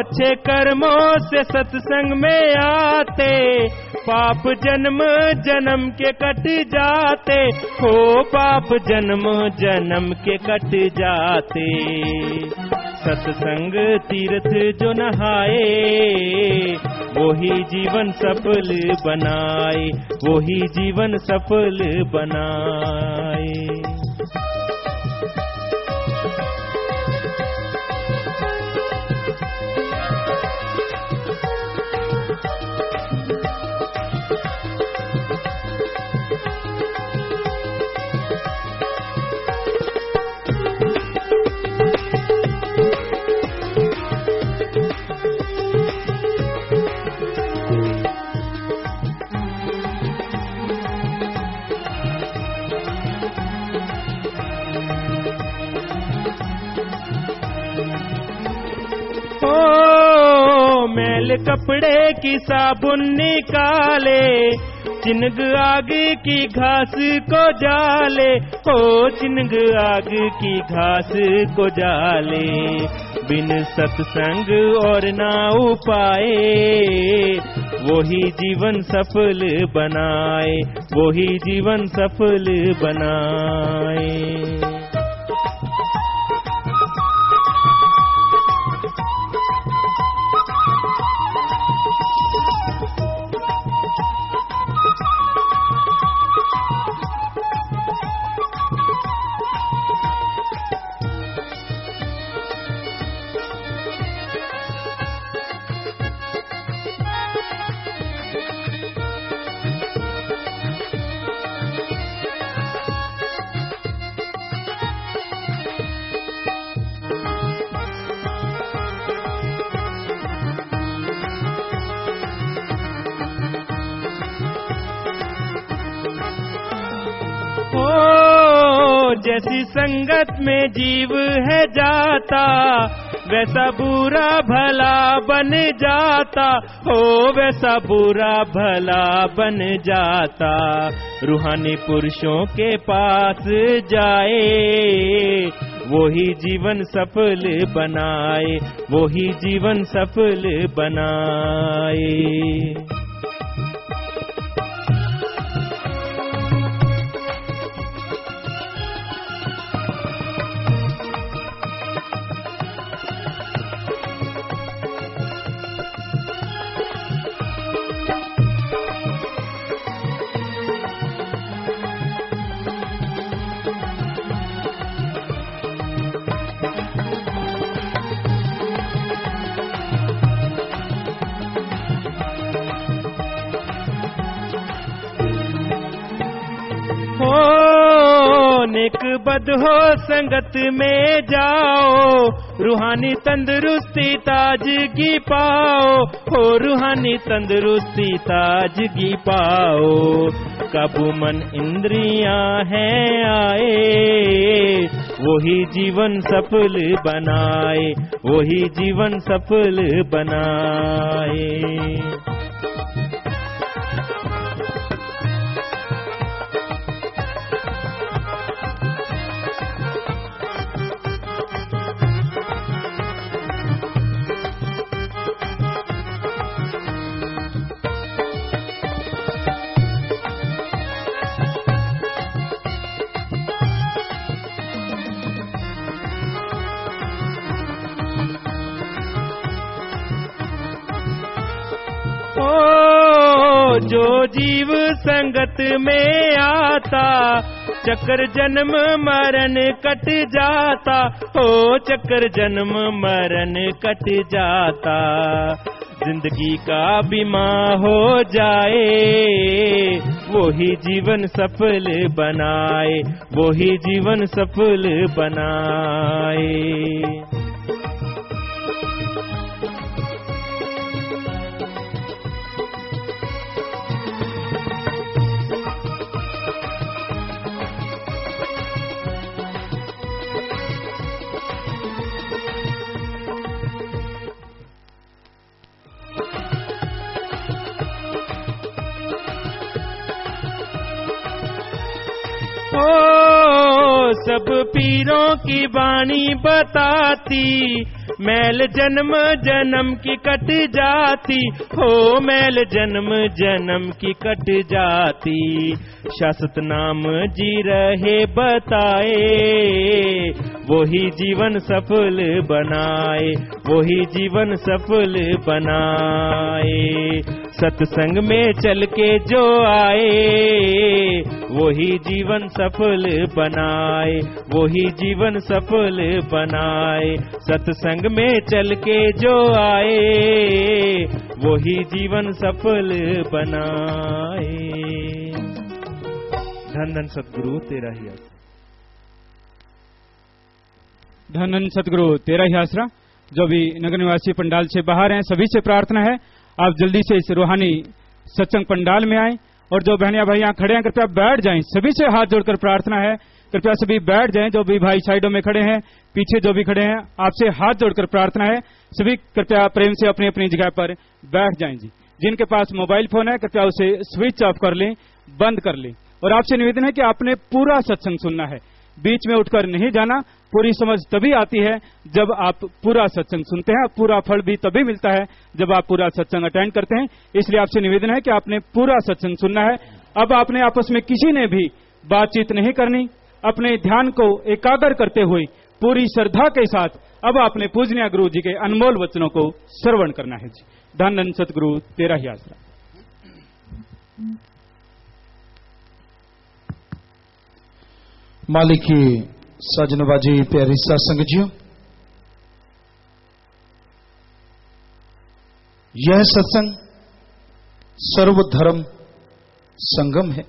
अच्छे कर्मों से सत्संग में आते, पाप जन्म जन्म के कट जाते, हो पाप जन्म जन्म के कट जाते। सत्संग तीर्थ जो नहाए, वही जीवन सफल बनाए, वही जीवन सफल बनाए। मैल कपड़े की साबुन निकाले, चिन्ग आग की घास को जाले, हो चिन्ग आग की घास को जाले। बिन सत्संग और ना उपाए, वही जीवन सफल बनाए, वही जीवन सफल बनाए। जैसी संगत में जीव है जाता, वैसा बुरा भला बन जाता, हो वैसा बुरा भला बन जाता। रूहानी पुरुषों के पास जाए, वही जीवन सफल बनाए, वही जीवन सफल बनाए। नेक बद हो संगत में जाओ, रूहानी तंदुरुस्ती ताजगी पाओ, हो रूहानी तंदुरुस्ती ताजगी पाओ। काबू मन इंद्रियां हैं आए, वही जीवन सफल बनाए, वही जीवन सफल बनाए। जो जीव संगत में आता, चक्र जन्म मरण कट जाता, हो चक्र जन्म मरण कट जाता। जिंदगी का बीमा हो जाए, वही जीवन सफल बनाए, वही जीवन सफल बनाए। सब पीरों की वाणी बताती, मैल जन्म जन्म की कट जाती, हो मैल जन्म जन्म की कट जाती। शाश्वत नाम जी रहे बताए, वही जीवन सफल बनाए, वही जीवन सफल बनाए। सत्संग में चल के जो आए, वही जीवन सफल बनाए, वही जीवन सफल बनाए। सत्संग में चल के जो आए, वही जीवन सफल बनाए। धन धन सतगुरु तेरा ही आसरा। धन धन सतगुरु तेरा ही आसरा। जो भी नगर निवासी पंडाल से बाहर हैं, सभी से प्रार्थना है आप जल्दी से इस रूहानी सत्संग पंडाल में आएं, और जो बहनियां भाई यहाँ खड़े हैं कृपया बैठ जाएं। सभी से हाथ जोड़कर प्रार्थना है, कृपया सभी बैठ जाएं। जो भी भाई साइडों में खड़े हैं, पीछे जो भी खड़े हैं, आपसे हाथ जोड़कर प्रार्थना है, सभी कृपया प्रेम से अपनी अपनी जगह पर बैठ जाएं जी। जिनके पास मोबाइल फोन है कृपया उसे स्विच ऑफ कर लें, बंद कर लें। और आपसे निवेदन है कि आपने पूरा सत्संग सुनना है, बीच में उठकर नहीं जाना। पूरी समझ तभी आती है जब आप पूरा सत्संग सुनते हैं, पूरा फल भी तभी मिलता है जब आप पूरा सत्संग अटेंड करते हैं। इसलिए आपसे निवेदन है कि आपने पूरा सत्संग सुनना है। अब आपने आपस में किसी ने भी बातचीत नहीं करनी, अपने ध्यान को एकाग्र करते हुए पूरी श्रद्धा के साथ अब आपने पूजनीय गुरु जी के अनमोल वचनों को श्रवण करना है जी। धन धन सतगुरु तेरा ही आसरा। मालिक की सजनबाजी प्यारी सत्संगजियों, यह सत्संग सर्वधर्म संगम है,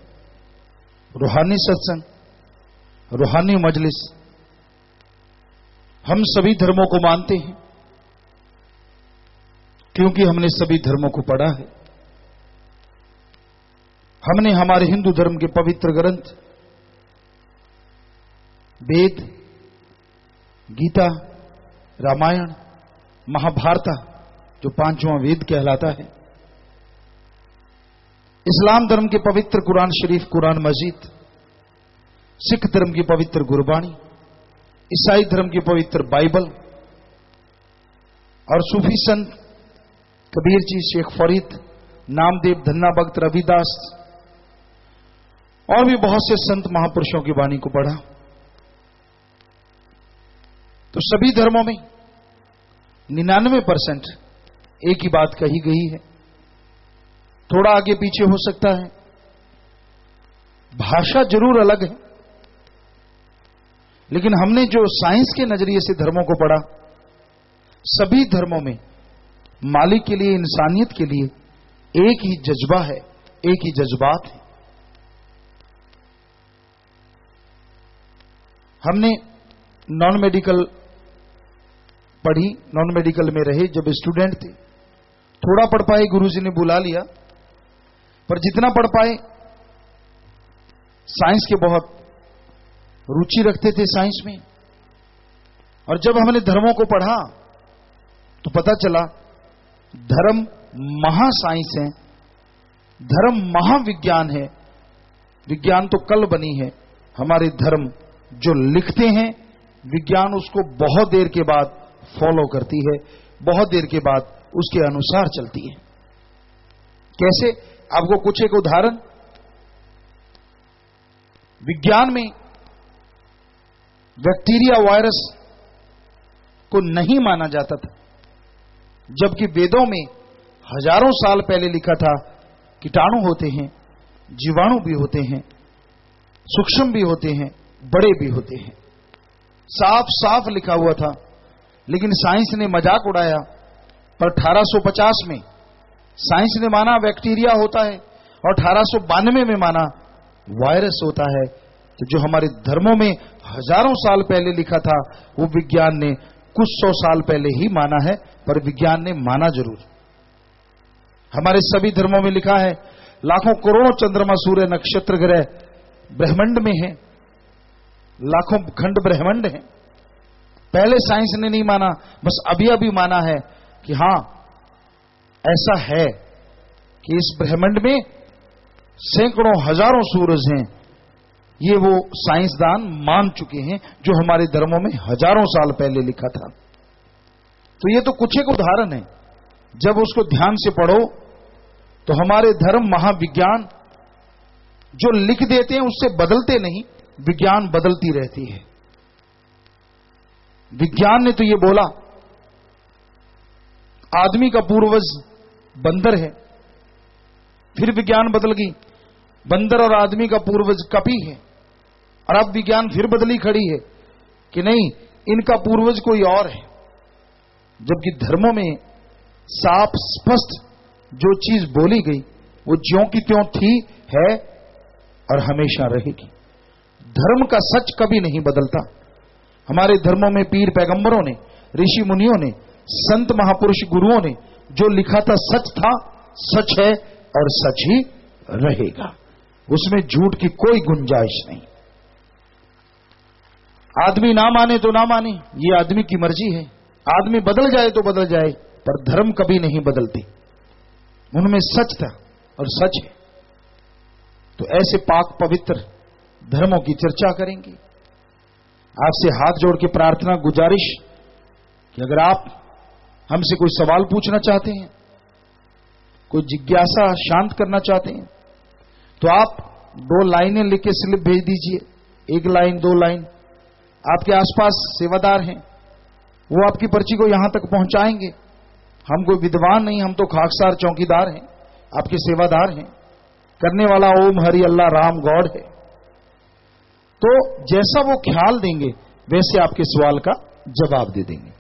रूहानी सत्संग, रूहानी मजलिस। हम सभी धर्मों को मानते हैं क्योंकि हमने सभी धर्मों को पढ़ा है। हमने हमारे हिंदू धर्म के पवित्र ग्रंथ वेद, गीता, रामायण, महाभारत जो पांचवां वेद कहलाता है, इस्लाम धर्म के पवित्र कुरान शरीफ, कुरान मजीद, सिख धर्म की पवित्र गुरबाणी, ईसाई धर्म की पवित्र बाइबल, और सूफी संत कबीर जी, शेख फरीद, नामदेव, धन्ना भक्त, रविदास और भी बहुत से संत महापुरुषों की वाणी को पढ़ा। तो सभी धर्मों में 99% एक ही बात कही गई है। थोड़ा आगे पीछे हो सकता है, भाषा जरूर अलग है, लेकिन हमने जो साइंस के नजरिए से धर्मों को पढ़ा, सभी धर्मों में मालिक के लिए, इंसानियत के लिए एक ही जज्बा है, एक ही जज्बात है। हमने नॉन मेडिकल पढ़ी, नॉन मेडिकल में रहे, जब स्टूडेंट थे थोड़ा पढ़ पाए, गुरुजी ने बुला लिया, पर जितना पढ़ पाए, साइंस के बहुत रुचि रखते थे साइंस में। और जब हमने धर्मों को पढ़ा तो पता चला धर्म महा साइंस है, धर्म महाविज्ञान है। विज्ञान तो कल बनी है, हमारे धर्म जो लिखते हैं, विज्ञान उसको बहुत देर के बाद फॉलो करती है, बहुत देर के बाद उसके अनुसार चलती है। कैसे? आपको कुछ एक उदाहरण। विज्ञान में बैक्टीरिया, वायरस को नहीं माना जाता था, जबकि वेदों में हजारों साल पहले लिखा था कीटाणु होते हैं, जीवाणु भी होते हैं, सूक्ष्म भी होते हैं, बड़े भी होते हैं। साफ साफ लिखा हुआ था, लेकिन साइंस ने मजाक उड़ाया। पर 1850 में साइंस ने माना बैक्टीरिया होता है, और 1892 में माना वायरस होता है। तो जो हमारे धर्मों में हजारों साल पहले लिखा था, वो विज्ञान ने कुछ 100 साल पहले ही माना है, पर विज्ञान ने माना जरूर। हमारे सभी धर्मों में लिखा है लाखों करोड़ों चंद्रमा, सूर्य, नक्षत्र, ग्रह ब्रह्मांड में है, लाखों खंड ब्रह्मांड है। पहले साइंस ने नहीं माना, बस अभी अभी माना है कि हां ऐसा है कि इस ब्रह्मांड में सैकड़ों हजारों सूरज हैं, ये वो साइंसदान मान चुके हैं जो हमारे धर्मों में हजारों साल पहले लिखा था। तो ये तो कुछ एक उदाहरण है। जब उसको ध्यान से पढ़ो तो हमारे धर्म महाविज्ञान जो लिख देते हैं उससे बदलते नहीं, विज्ञान बदलती रहती है। विज्ञान ने तो ये बोला आदमी का पूर्वज बंदर है, फिर विज्ञान बदल गई, बंदर और आदमी का पूर्वज कपी है, और अब विज्ञान फिर बदली खड़ी है कि नहीं, इनका पूर्वज कोई और है। जबकि धर्मों में साफ स्पष्ट जो चीज बोली गई वो ज्यों की त्यों थी, है और हमेशा रहेगी। धर्म का सच कभी नहीं बदलता। हमारे धर्मों में पीर पैगंबरों ने, ऋषि मुनियों ने, संत महापुरुष गुरुओं ने जो लिखा था सच था, सच है और सच ही रहेगा। उसमें झूठ की कोई गुंजाइश नहीं। आदमी ना माने तो ना माने, ये आदमी की मर्जी है। आदमी बदल जाए तो बदल जाए, पर धर्म कभी नहीं बदलते। उनमें सच था और सच है। तो ऐसे पाक पवित्र धर्मों की चर्चा करेंगे। आपसे हाथ जोड़ के प्रार्थना गुजारिश कि अगर आप हमसे कोई सवाल पूछना चाहते हैं, कोई जिज्ञासा शांत करना चाहते हैं, तो आप 2 लाइनें लिख के स्लिप भेज दीजिए। 1 लाइन 2 लाइन। आपके आसपास सेवादार हैं, वो आपकी पर्ची को यहां तक पहुंचाएंगे। हम कोई विद्वान नहीं, हम तो खाकसार चौकीदार हैं, आपके सेवादार हैं। करने वाला ओम हरि अल्लाह राम गॉड है। तो जैसा वो ख्याल देंगे वैसे आपके सवाल का जवाब दे देंगे।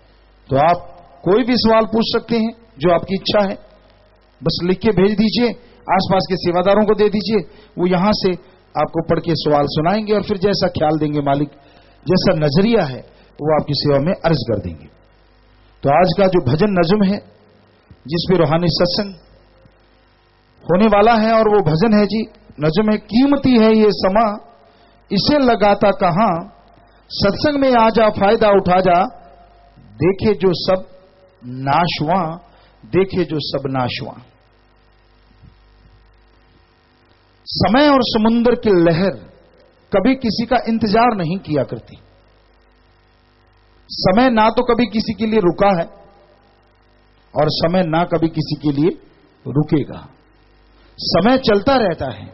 तो आप कोई भी सवाल पूछ सकते हैं जो आपकी इच्छा है, बस लिख के भेज दीजिए, आसपास के सेवादारों को दे दीजिए, वो यहां से आपको पढ़ के सवाल सुनाएंगे और फिर जैसा ख्याल देंगे मालिक, जैसा नजरिया है वो आपकी सेवा में अर्ज कर देंगे। तो आज का जो भजन नज्म है जिसपे रूहानी सत्संग होने वाला है, और वो भजन है जी, नज्म है, कीमती है ये समा इसे लगाता कहां, सत्संग में आ जा फायदा उठा जा, देखे जो सब नाशवा, देखे जो सब नाशवा। समय और समुद्र की लहर कभी किसी का इंतजार नहीं किया करती। समय ना तो कभी किसी के लिए रुका है और समय ना कभी किसी के लिए रुकेगा। समय चलता रहता है।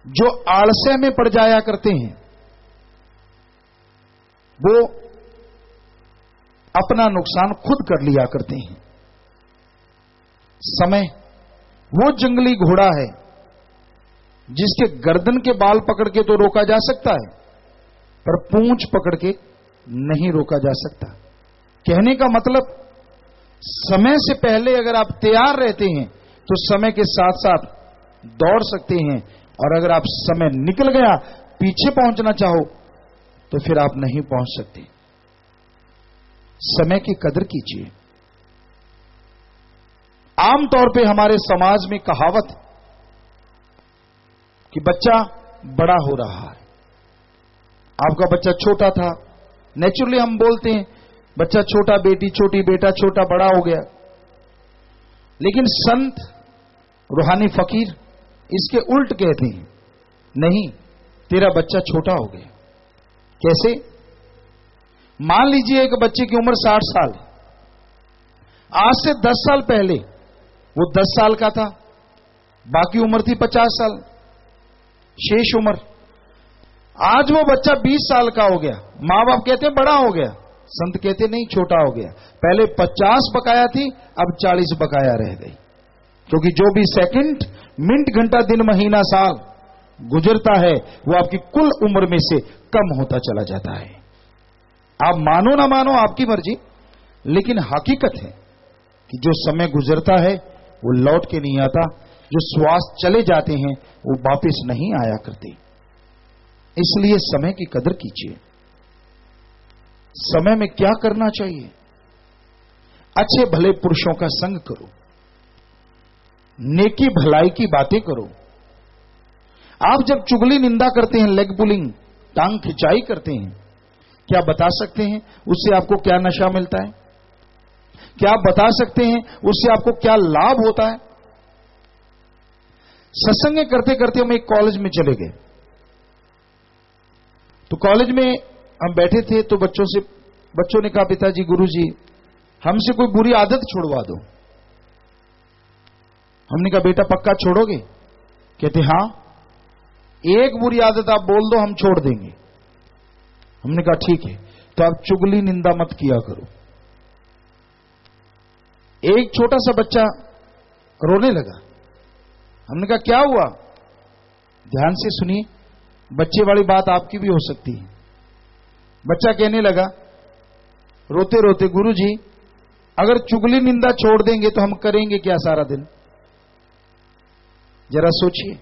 जो आलस्य में पड़ जाया करते हैं वो अपना नुकसान खुद कर लिया करते हैं। समय वो जंगली घोड़ा है जिसके गर्दन के बाल पकड़ के तो रोका जा सकता है, पर पूंछ पकड़ के नहीं रोका जा सकता। कहने का मतलब, समय से पहले अगर आप तैयार रहते हैं तो समय के साथ साथ दौड़ सकते हैं, और अगर आप समय निकल गया पीछे पहुंचना चाहो तो फिर आप नहीं पहुंच सकते। समय की कदर कीजिए। आमतौर पे हमारे समाज में कहावत कि बच्चा बड़ा हो रहा है, आपका बच्चा छोटा था, नेचुरली हम बोलते हैं बच्चा छोटा, बेटी छोटी, बेटा छोटा, बड़ा हो गया। लेकिन संत रूहानी फकीर इसके उल्ट कहते हैं, नहीं, तेरा बच्चा छोटा हो गया। कैसे? मान लीजिए एक बच्चे की उम्र 60 साल है। आज से 10 साल पहले वो 10 साल का था, बाकी उम्र थी 50 साल, शेष उम्र। आज वो बच्चा 20 साल का हो गया, मां बाप कहते हैं बड़ा हो गया, संत कहते नहीं छोटा हो गया। पहले 50 बकाया थी, अब 40 बकाया रह गई। क्योंकि जो भी सेकंड, मिनट, घंटा, दिन, महीना, साल गुजरता है वो आपकी कुल उम्र में से कम होता चला जाता है। आप मानो ना मानो आपकी मर्जी, लेकिन हकीकत है कि जो समय गुजरता है वो लौट के नहीं आता। जो श्वास चले जाते हैं वो वापस नहीं आया करते। इसलिए समय की कदर कीजिए। समय में क्या करना चाहिए? अच्छे भले पुरुषों का संग करो, नेकी भलाई की बातें करो। आप जब चुगली निंदा करते हैं, लेग पुलिंग, टांग खिंचाई करते हैं, क्या बता सकते हैं उससे आपको क्या नशा मिलता है? क्या आप बता सकते हैं उससे आपको क्या लाभ होता है? सत्संग करते करते हम एक कॉलेज में चले गए। तो कॉलेज में हम बैठे थे तो बच्चों ने कहा, पिताजी, गुरुजी, हमसे कोई बुरी आदत छुड़वा दो। हमने कहा, बेटा पक्का छोड़ोगे? कहते हां, एक बुरी आदत आप बोल दो, हम छोड़ देंगे। हमने कहा ठीक है, तो आप चुगली निंदा मत किया करो। एक छोटा सा बच्चा रोने लगा। हमने कहा क्या हुआ? ध्यान से सुनिए, बच्चे वाली बात आपकी भी हो सकती है। बच्चा कहने लगा रोते रोते, गुरुजी, अगर चुगली निंदा छोड़ देंगे तो हम करेंगे क्या सारा दिन? जरा सोचिए,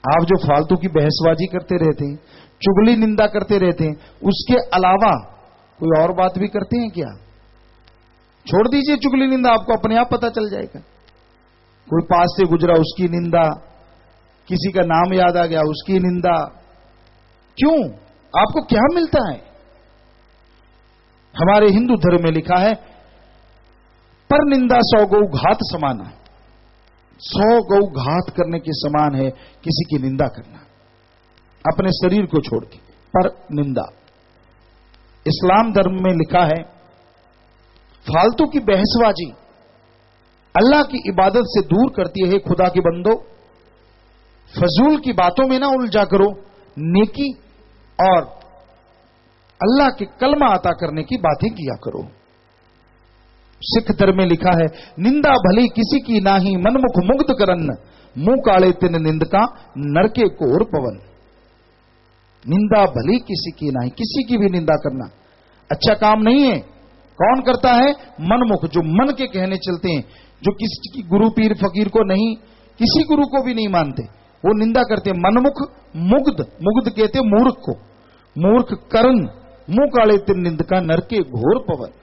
आप जो फालतू की बहसबाजी करते रहते हैं, चुगली निंदा करते रहते हैं, उसके अलावा कोई और बात भी करते हैं क्या? छोड़ दीजिए चुगली निंदा, आपको अपने आप पता चल जाएगा। कोई पास से गुजरा उसकी निंदा, किसी का नाम याद आ गया उसकी निंदा। क्यों? आपको क्या मिलता है? हमारे हिंदू धर्म में लिखा है, पर निंदा 100 गौ घात समाना। 100 गौ घात करने के समान है किसी की निंदा करना, अपने शरीर को छोड़ के। पर निंदा इस्लाम धर्म में लिखा है, फालतू की बहसबाजी अल्लाह की इबादत से दूर करती है। खुदा के बंदो, फजूल की बातों में ना उलझा करो, नेकी और अल्लाह के कलमा अता करने की बातें किया करो। सिख धर्म में लिखा है, निंदा भली किसी की नाही, मनमुख मुग्ध करन, मुंह काले तिन निंदका, नरके कोर पवन। निंदा भली किसी की नाही, किसी की भी निंदा करना अच्छा काम नहीं है। कौन करता है? मनमुख, जो मन के कहने चलते हैं, जो किसी की गुरु पीर फकीर को नहीं, किसी गुरु को भी नहीं मानते, वो निंदा करते हैं। मनमुख मुग्ध, मुग्ध कहते मूर्ख को, मूर्ख करण, मुंह काले तिन निंदका, नरके घोर पवन।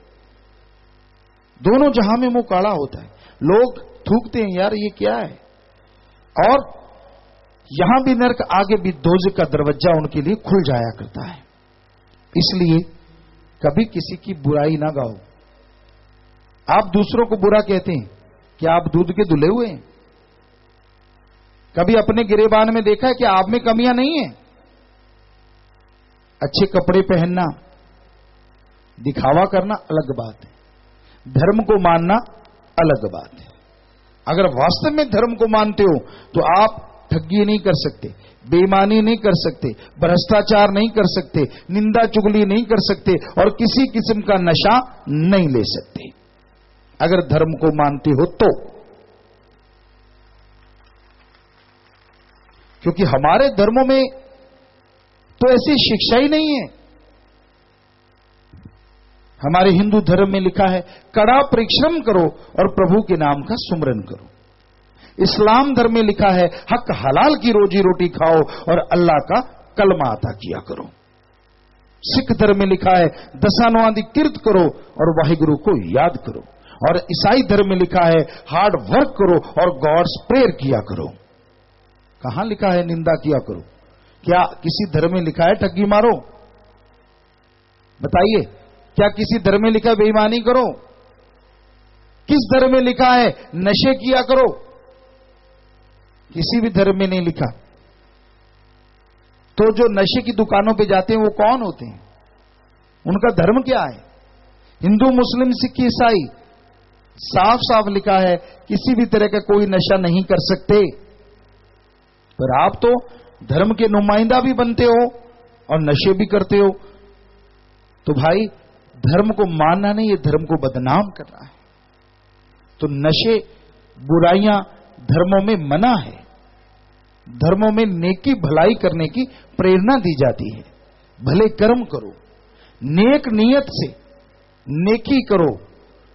दोनों जहां में मुंह काला होता है। लोग थूकते हैं, यार ये क्या है? और यहां भी नरक, आगे भी दोज़ख का दरवाजा उनके लिए खुल जाया करता है। इसलिए कभी किसी की बुराई ना गाओ। आप दूसरों को बुरा कहते हैं, क्या आप दूध के धुले हुए हैं? कभी अपने गिरेबान में देखा है कि आप में कमियां नहीं है? अच्छे कपड़े पहनना, दिखावा करना अलग बात है, धर्म को मानना अलग बात है। अगर वास्तव में धर्म को मानते हो तो आप ठगी नहीं कर सकते, बेईमानी नहीं कर सकते, भ्रष्टाचार नहीं कर सकते, निंदा चुगली नहीं कर सकते और किसी किस्म का नशा नहीं ले सकते, अगर धर्म को मानते हो तो। क्योंकि हमारे धर्मों में तो ऐसी शिक्षा ही नहीं है। हमारे हिंदू धर्म में लिखा है, कड़ा परिश्रम करो और प्रभु के नाम का सुमरन करो। इस्लाम धर्म में लिखा है, हक हलाल की रोजी रोटी खाओ और अल्लाह का कलमा अता किया करो। सिख धर्म में लिखा है, दशानुआदि किर्त करो और वाहिगुरु को याद करो। और ईसाई धर्म में लिखा है, हार्ड वर्क करो और गॉड्स प्रेयर किया करो। कहां लिखा है निंदा किया करो? क्या किसी धर्म में लिखा है ठगी मारो? बताइए, क्या किसी धर्म में लिखा है बेईमानी करो? किस धर्म में लिखा है नशे किया करो? किसी भी धर्म में नहीं लिखा। तो जो नशे की दुकानों पे जाते हैं वो कौन होते हैं? उनका धर्म क्या है? हिंदू, मुस्लिम, सिख, ईसाई, साफ साफ लिखा है किसी भी तरह का कोई नशा नहीं कर सकते। पर आप तो धर्म के नुमाइंदा भी बनते हो और नशे भी करते हो। तो भाई, धर्म को मानना नहीं, ये धर्म को बदनाम करना है। तो नशे, बुराइयां धर्मों में मना है। धर्मों में नेकी भलाई करने की प्रेरणा दी जाती है। भले कर्म करो, नेक नियत से नेकी करो,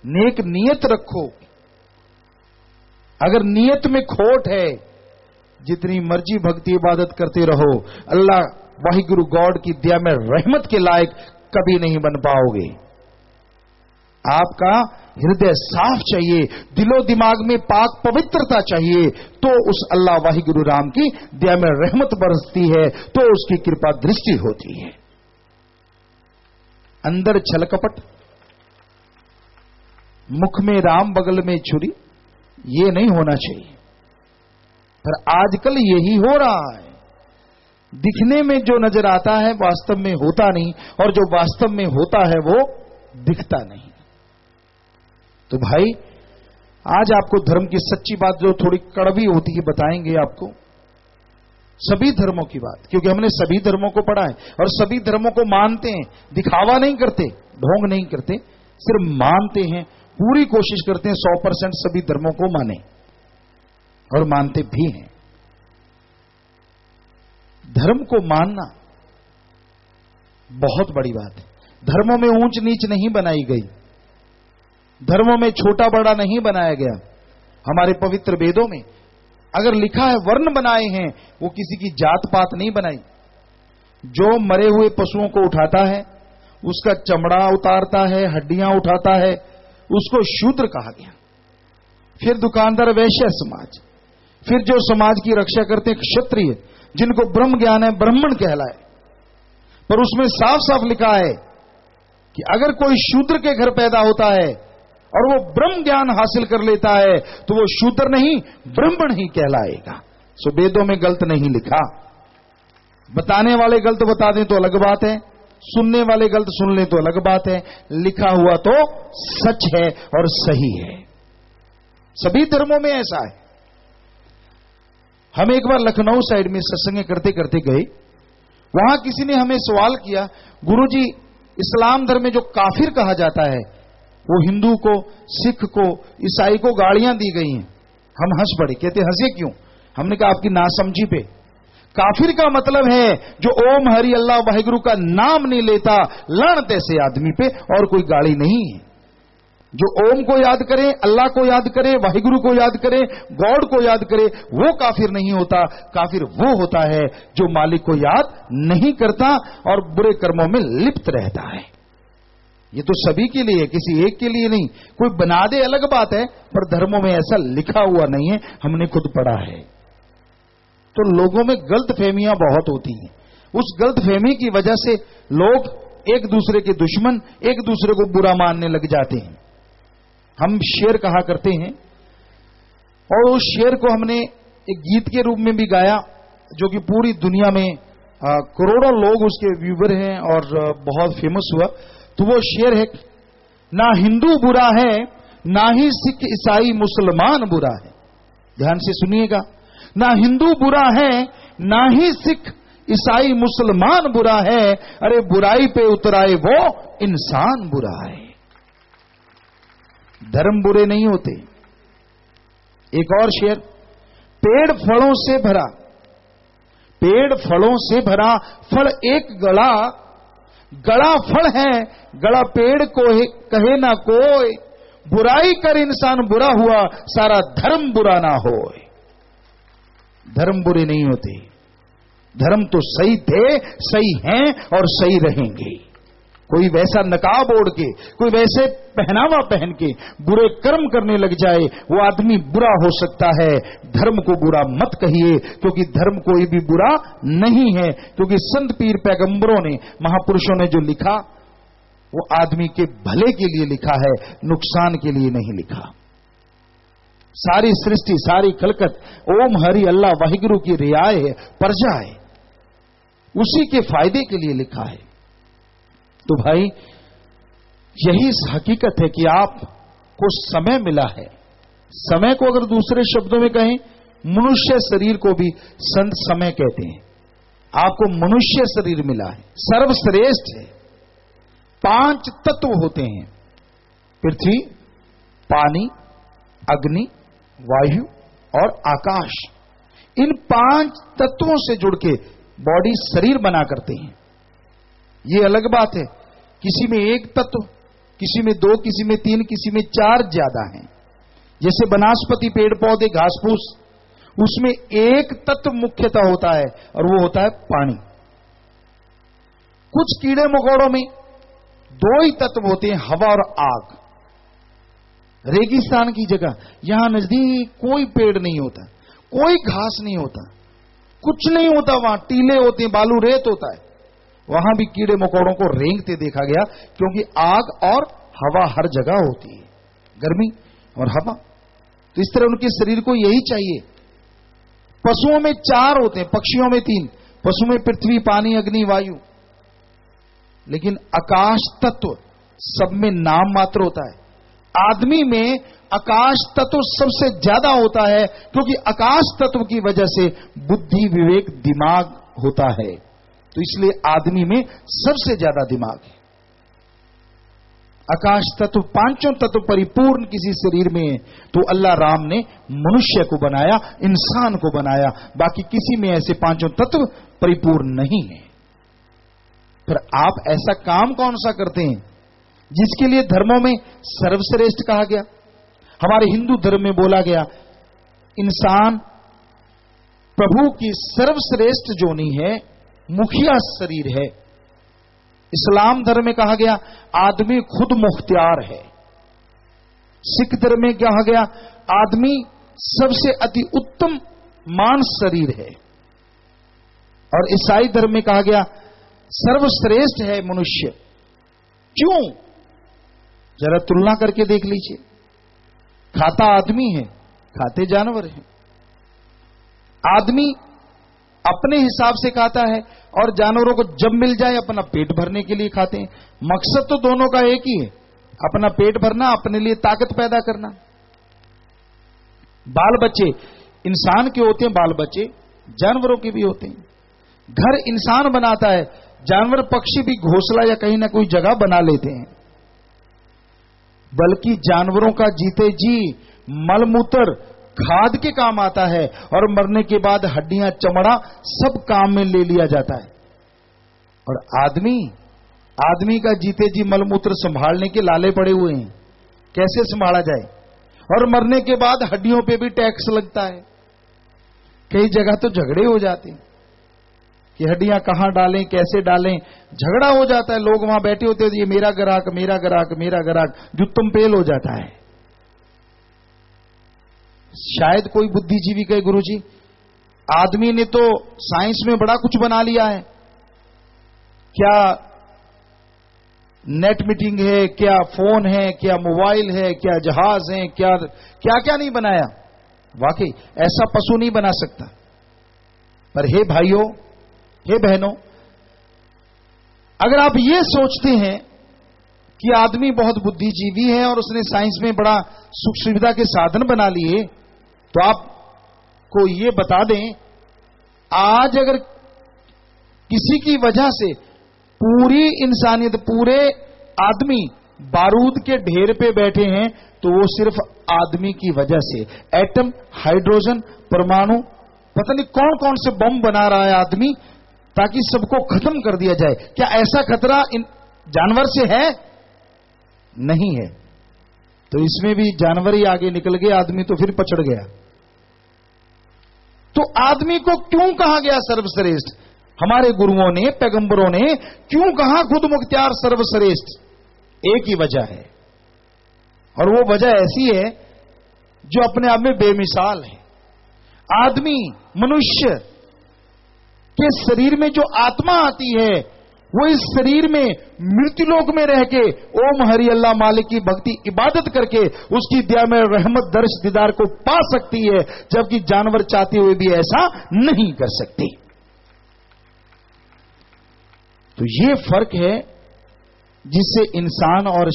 नेक नियत रखो। अगर नियत में खोट है, जितनी मर्जी भक्ति इबादत करते रहो, अल्लाह वाहिगुरु गॉड की दया में रहमत के लायक कभी नहीं बन पाओगे। आपका हृदय साफ चाहिए, दिलो दिमाग में पाक पवित्रता चाहिए, तो उस अल्लाह वाहिगुरु राम की दया में रहमत बरसती है, तो उसकी कृपा दृष्टि होती है। अंदर छल कपट, मुख में राम बगल में छुरी, ये नहीं होना चाहिए। पर आजकल यही हो रहा है। दिखने में जो नजर आता है वास्तव में होता नहीं, और जो वास्तव में होता है वो दिखता नहीं। तो भाई आज आपको धर्म की सच्ची बात जो थोड़ी कड़वी होती है बताएंगे आपको, सभी धर्मों की बात, क्योंकि हमने सभी धर्मों को पढ़ा है और सभी धर्मों को मानते हैं। दिखावा नहीं करते, ढोंग नहीं करते, सिर्फ मानते हैं, पूरी कोशिश करते हैं 100% सभी धर्मों को माने, और मानते भी हैं। धर्म को मानना बहुत बड़ी बात है। धर्मों में ऊंच नीच नहीं बनाई गई, धर्मों में छोटा बड़ा नहीं बनाया गया। हमारे पवित्र वेदों में अगर लिखा है वर्ण बनाए हैं, वो किसी की जात पात नहीं बनाई। जो मरे हुए पशुओं को उठाता है, उसका चमड़ा उतारता है, हड्डियां उठाता है, उसको शूद्र कहा गया। फिर दुकानदार वैश्य समाज, फिर जो समाज की रक्षा करते हैं क्षत्रिय, जिनको ब्रह्म ज्ञान है ब्राह्मण कहलाए। पर उसमें साफ साफ लिखा है कि अगर कोई शूद्र के घर पैदा होता है और वो ब्रह्म ज्ञान हासिल कर लेता है तो वो शूद्र नहीं ब्राह्मण ही कहलाएगा। सो वेदों में गलत नहीं लिखा। बताने वाले गलत बता दें तो अलग बात है, सुनने वाले गलत सुन लें तो अलग बात है। लिखा हुआ तो सच है और सही है। सभी धर्मों में ऐसा है। हम एक बार लखनऊ साइड में सत्संग करते करते गए, वहां किसी ने हमें सवाल किया, गुरुजी इस्लाम धर्म में जो काफिर कहा जाता है वो हिंदू को, सिख को, ईसाई को गालियां दी गई हैं। हम हंस पड़े, कहते हंसे क्यों? हमने कहा आपकी नासमझी पे। काफिर का मतलब है जो ओम हरि अल्लाह वाहिगुरु का नाम नहीं लेता, लानत ऐसे आदमी पे, और कोई गाली नहीं है। जो ओम को याद करे, अल्लाह को याद करे, वाहिगुरु को याद करे, गॉड को याद करे, वो काफिर नहीं होता। काफिर वो होता है जो मालिक को याद नहीं करता और बुरे कर्मों में लिप्त रहता है। ये तो सभी के लिए है, किसी एक के लिए नहीं। कोई बना दे अलग बात है, पर धर्मों में ऐसा लिखा हुआ नहीं है, हमने खुद पढ़ा है। तो लोगों में गलतफहमियां बहुत होती हैं। उस गलतफहमी की वजह से लोग एक दूसरे के दुश्मन, एक दूसरे को बुरा मानने लग जाते हैं। हम शेर कहा करते हैं, और उस शेर को हमने एक गीत के रूप में भी गाया, जो कि पूरी दुनिया में करोड़ों लोग उसके व्यूवर हैं और बहुत फेमस हुआ। तो वो शेर है, ना हिंदू बुरा है, ना ही सिख ईसाई मुसलमान बुरा है। ध्यान से सुनिएगा, ना हिंदू बुरा है, ना ही सिख ईसाई मुसलमान बुरा है, अरे बुराई पे उतराए वो इंसान बुरा है। धर्म बुरे नहीं होते। एक और शेर, पेड़ फलों से भरा, पेड़ फलों से भरा, फल एक गड़ा, गड़ा फल है, गड़ा पेड़ को कहे ना कोई, बुराई कर इंसान बुरा हुआ, सारा धर्म बुरा ना हो। धर्म बुरे नहीं होते। धर्म तो सही थे, सही हैं और सही रहेंगे। कोई वैसा नकाब ओढ़ के, कोई वैसे पहनावा पहन के बुरे कर्म करने लग जाए, वो आदमी बुरा हो सकता है। धर्म को बुरा मत कहिए, क्योंकि धर्म कोई भी बुरा नहीं है। क्योंकि संत पीर पैगंबरों ने, महापुरुषों ने जो लिखा, वो आदमी के भले के लिए लिखा है, नुकसान के लिए नहीं लिखा। सारी सृष्टि, सारी खलकत ओम हरि अल्लाह वाहिगुरु की रियाय है, प्रजा है, उसी के फायदे के लिए लिखा है। तो भाई यही हकीकत है कि आपको समय मिला है। समय को अगर दूसरे शब्दों में कहें, मनुष्य शरीर को भी संत समय कहते हैं। आपको मनुष्य शरीर मिला है, सर्वश्रेष्ठ है। 5 तत्व होते हैं, पृथ्वी, पानी, अग्नि, वायु और आकाश। इन 5 तत्वों से जुड़ के बॉडी शरीर बना करते हैं। ये अलग बात है, किसी में 1 तत्व, किसी में 2, किसी में 3, किसी में 4 ज्यादा हैं। जैसे वनस्पति, पेड़ पौधे, घास फूस, उसमें 1 तत्व मुख्यतः होता है और वो होता है पानी। कुछ कीड़े मकोड़ों में 2 ही तत्व होते हैं, हवा और आग। रेगिस्तान की जगह, यहां नजदीक कोई पेड़ नहीं होता, कोई घास नहीं होता, कुछ नहीं होता, वहां टीले होते हैं, बालू रेत होता है। वहां भी कीड़े मकोड़ों को रेंगते देखा गया, क्योंकि आग और हवा हर जगह होती है, गर्मी और हवा। तो इस तरह उनके शरीर को यही चाहिए। पशुओं में 4 होते हैं, पक्षियों में 3। पशु में पृथ्वी, पानी, अग्नि, वायु। लेकिन आकाश तत्व सब में नाम मात्र होता है। आदमी में आकाश तत्व सबसे ज्यादा होता है, क्योंकि आकाश तत्व की वजह से बुद्धि, विवेक, दिमाग होता है। तो इसलिए आदमी में सबसे ज्यादा दिमाग है। आकाश तत्व, 5 तत्व परिपूर्ण किसी शरीर में है तो अल्लाह राम ने मनुष्य को बनाया, इंसान को बनाया। बाकी किसी में ऐसे 5 तत्व परिपूर्ण नहीं है। फिर आप ऐसा काम कौन सा करते हैं जिसके लिए धर्मों में सर्वश्रेष्ठ कहा गया? हमारे हिंदू धर्म में बोला गया इंसान प्रभु की सर्वश्रेष्ठ जोनी है, मुखिया शरीर है। इस्लाम धर्म में कहा गया आदमी खुद मुख्तियार है। सिख धर्म में कहा गया आदमी सबसे अति उत्तम मानस शरीर है। और ईसाई धर्म में कहा गया सर्वश्रेष्ठ है मनुष्य। क्यों? जरा तुलना करके देख लीजिए। खाता आदमी है, खाते जानवर हैं। आदमी अपने हिसाब से खाता है और जानवरों को जब मिल जाए अपना पेट भरने के लिए खाते हैं। मकसद तो दोनों का एक ही है, अपना पेट भरना, अपने लिए ताकत पैदा करना। बाल बच्चे इंसान के होते हैं, बाल बच्चे जानवरों के भी होते हैं। घर इंसान बनाता है, जानवर पक्षी भी घोंसला या कहीं ना कोई जगह बना लेते हैं। बल्कि जानवरों का जीते जी मलमूत्र खाद के काम आता है और मरने के बाद हड्डियां, चमड़ा सब काम में ले लिया जाता है। और आदमी का जीते जी मलमूत्र संभालने के लाले पड़े हुए हैं, कैसे संभाला जाए। और मरने के बाद हड्डियों पे भी टैक्स लगता है। कई जगह तो झगड़े हो जाते हैं कि हड्डियां कहां डालें, कैसे डालें, झगड़ा हो जाता है। लोग वहां बैठे होते हैं, ये मेरा ग्राहक, मेरा ग्राहक, मेरा ग्राहक, जुत्तम पेल हो जाता है। शायद कोई बुद्धिजीवी कहे गुरुजी आदमी ने तो साइंस में बड़ा कुछ बना लिया है, क्या नेट मीटिंग है, क्या फोन है, क्या मोबाइल है, क्या जहाज है, क्या क्या क्या नहीं बनाया। वाकई ऐसा पशु नहीं बना सकता। पर हे भाइयों, हे बहनों, अगर आप ये सोचते हैं कि आदमी बहुत बुद्धिजीवी है और उसने साइंस में बड़ा सुख सुविधा के साधन बना लिए, तो आपको ये बता दें, आज अगर किसी की वजह से पूरी इंसानियत, पूरे आदमी बारूद के ढेर पे बैठे हैं, तो वो सिर्फ आदमी की वजह से। एटम, हाइड्रोजन, परमाणु, पता नहीं कौन कौन से बम बना रहा है आदमी ताकि सबको खत्म कर दिया जाए। क्या ऐसा खतरा इन जानवर से है? नहीं है। तो इसमें भी जानवर ही आगे निकल गए, आदमी तो फिर पछड़ गया। तो आदमी को क्यों कहा गया सर्वश्रेष्ठ? हमारे गुरुओं ने, पैगंबरों ने क्यों कहा खुद मुख्तियार सर्वश्रेष्ठ? एक ही वजह है, और वो वजह ऐसी है जो अपने आप में बेमिसाल है। आदमी, मनुष्य के शरीर में जो आत्मा आती है, वो इस शरीर में मृत्युलोक में रह के ओम हरि अल्लाह मालिक की भक्ति, इबादत करके उसकी दया में रहमत, दर्श, दीदार को पा सकती है, जबकि जानवर चाहते हुए भी ऐसा नहीं कर सकते। तो ये फर्क है जिससे इंसान और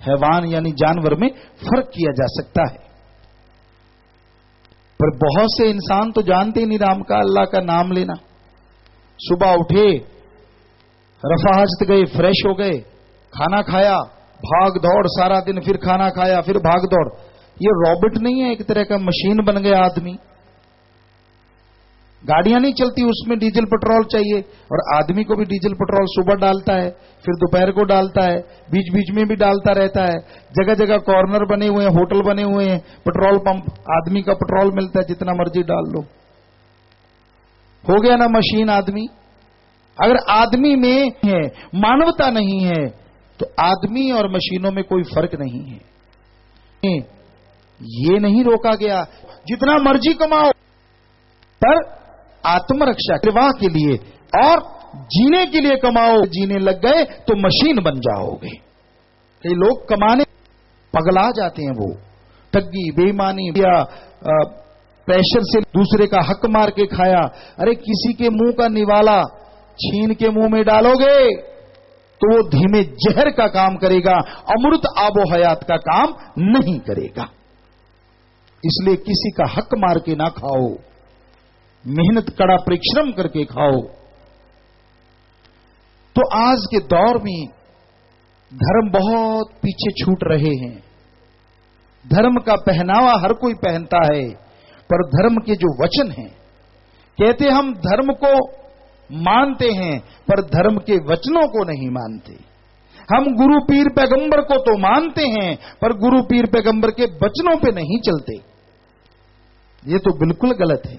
हैवान यानी जानवर में फर्क किया जा सकता है। पर बहुत से इंसान तो जानते ही नहीं राम का, अल्लाह का नाम लेना। सुबह उठे, रफा हजत गए, फ्रेश हो गए, खाना खाया, भाग दौड़ सारा दिन, फिर खाना खाया, फिर भाग दौड़। ये रॉबोट नहीं है, एक तरह का मशीन बन गया आदमी। गाड़ियां नहीं चलती, उसमें डीजल पेट्रोल चाहिए, और आदमी को भी डीजल पेट्रोल सुबह डालता है, फिर दोपहर को डालता है, बीच बीच में भी डालता रहता है। जगह जगह कॉर्नर बने हुए हैं, होटल बने हुए हैं, पेट्रोल पंप, आदमी का पेट्रोल मिलता है, जितना मर्जी डाल लो। हो गया ना मशीन आदमी। अगर आदमी में है, मानवता नहीं है, तो आदमी और मशीनों में कोई फर्क नहीं है। ये नहीं रोका गया जितना मर्जी कमाओ, पर आत्मरक्षा निर्वाह के लिए और जीने के लिए कमाओ। जीने लग गए तो मशीन बन जाओगे। कई लोग कमाने पगला जाते हैं, वो ठगी, बेईमानी या प्रेशर से दूसरे का हक मार के खाया। अरे किसी के मुंह का निवाला छीन के मुंह में डालोगे तो वो धीमे जहर का काम करेगा, अमृत आबो हयात का काम नहीं करेगा। इसलिए किसी का हक मार के ना खाओ, मेहनत कड़ा परिश्रम करके खाओ। तो आज के दौर में धर्म बहुत पीछे छूट रहे हैं। धर्म का पहनावा हर कोई पहनता है, पर धर्म के जो वचन हैं, कहते हम धर्म को मानते हैं पर धर्म के वचनों को नहीं मानते। हम गुरु पीर पैगंबर को तो मानते हैं पर गुरु पीर पैगंबर के वचनों पे नहीं चलते। ये तो बिल्कुल गलत है।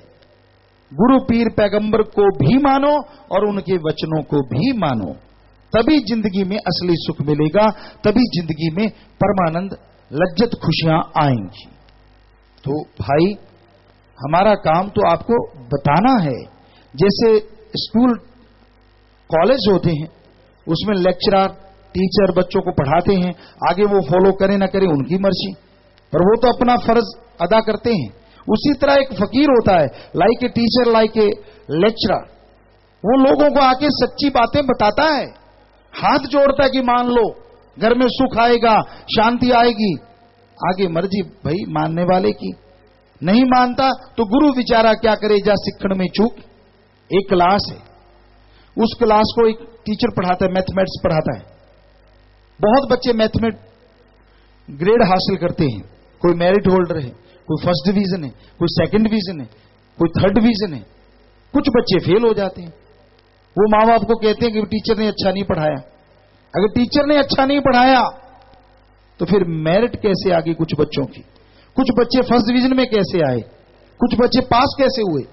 गुरु पीर पैगंबर को भी मानो और उनके वचनों को भी मानो, तभी जिंदगी में असली सुख मिलेगा, तभी जिंदगी में परमानंद लज्जत खुशियां आएंगी। तो भाई हमारा काम तो आपको बताना है। जैसे स्कूल कॉलेज होते हैं, उसमें लेक्चरर टीचर बच्चों को पढ़ाते हैं, आगे वो फॉलो करें ना करें उनकी मर्जी, पर वो तो अपना फर्ज अदा करते हैं। उसी तरह एक फकीर होता है, like a teacher like a lecturer, वो लोगों को आके सच्ची बातें बताता है, हाथ जोड़ता है कि मान लो घर में सुख आएगा, शांति आएगी। आगे मर्जी भाई मानने वाले की। नहीं मानता तो गुरु बेचारा क्या करे, जा सिखण में चूक। एक क्लास है, उस क्लास को एक टीचर पढ़ाता है, मैथमेटिक्स पढ़ाता है। बहुत बच्चे मैथमेटिक्स ग्रेड हासिल करते हैं, कोई मेरिट होल्डर है, कोई फर्स्ट डिवीजन है, कोई सेकंड डिवीजन है, कोई थर्ड डिवीजन है। कुछ बच्चे फेल हो जाते हैं। वो माँ बाप को कहते हैं कि टीचर ने अच्छा नहीं पढ़ाया। अगर टीचर ने अच्छा नहीं पढ़ाया तो फिर मेरिट कैसे आगे कुछ बच्चों की? कुछ बच्चे फर्स्ट डिवीजन में कैसे आए? कुछ बच्चे पास कैसे हुए?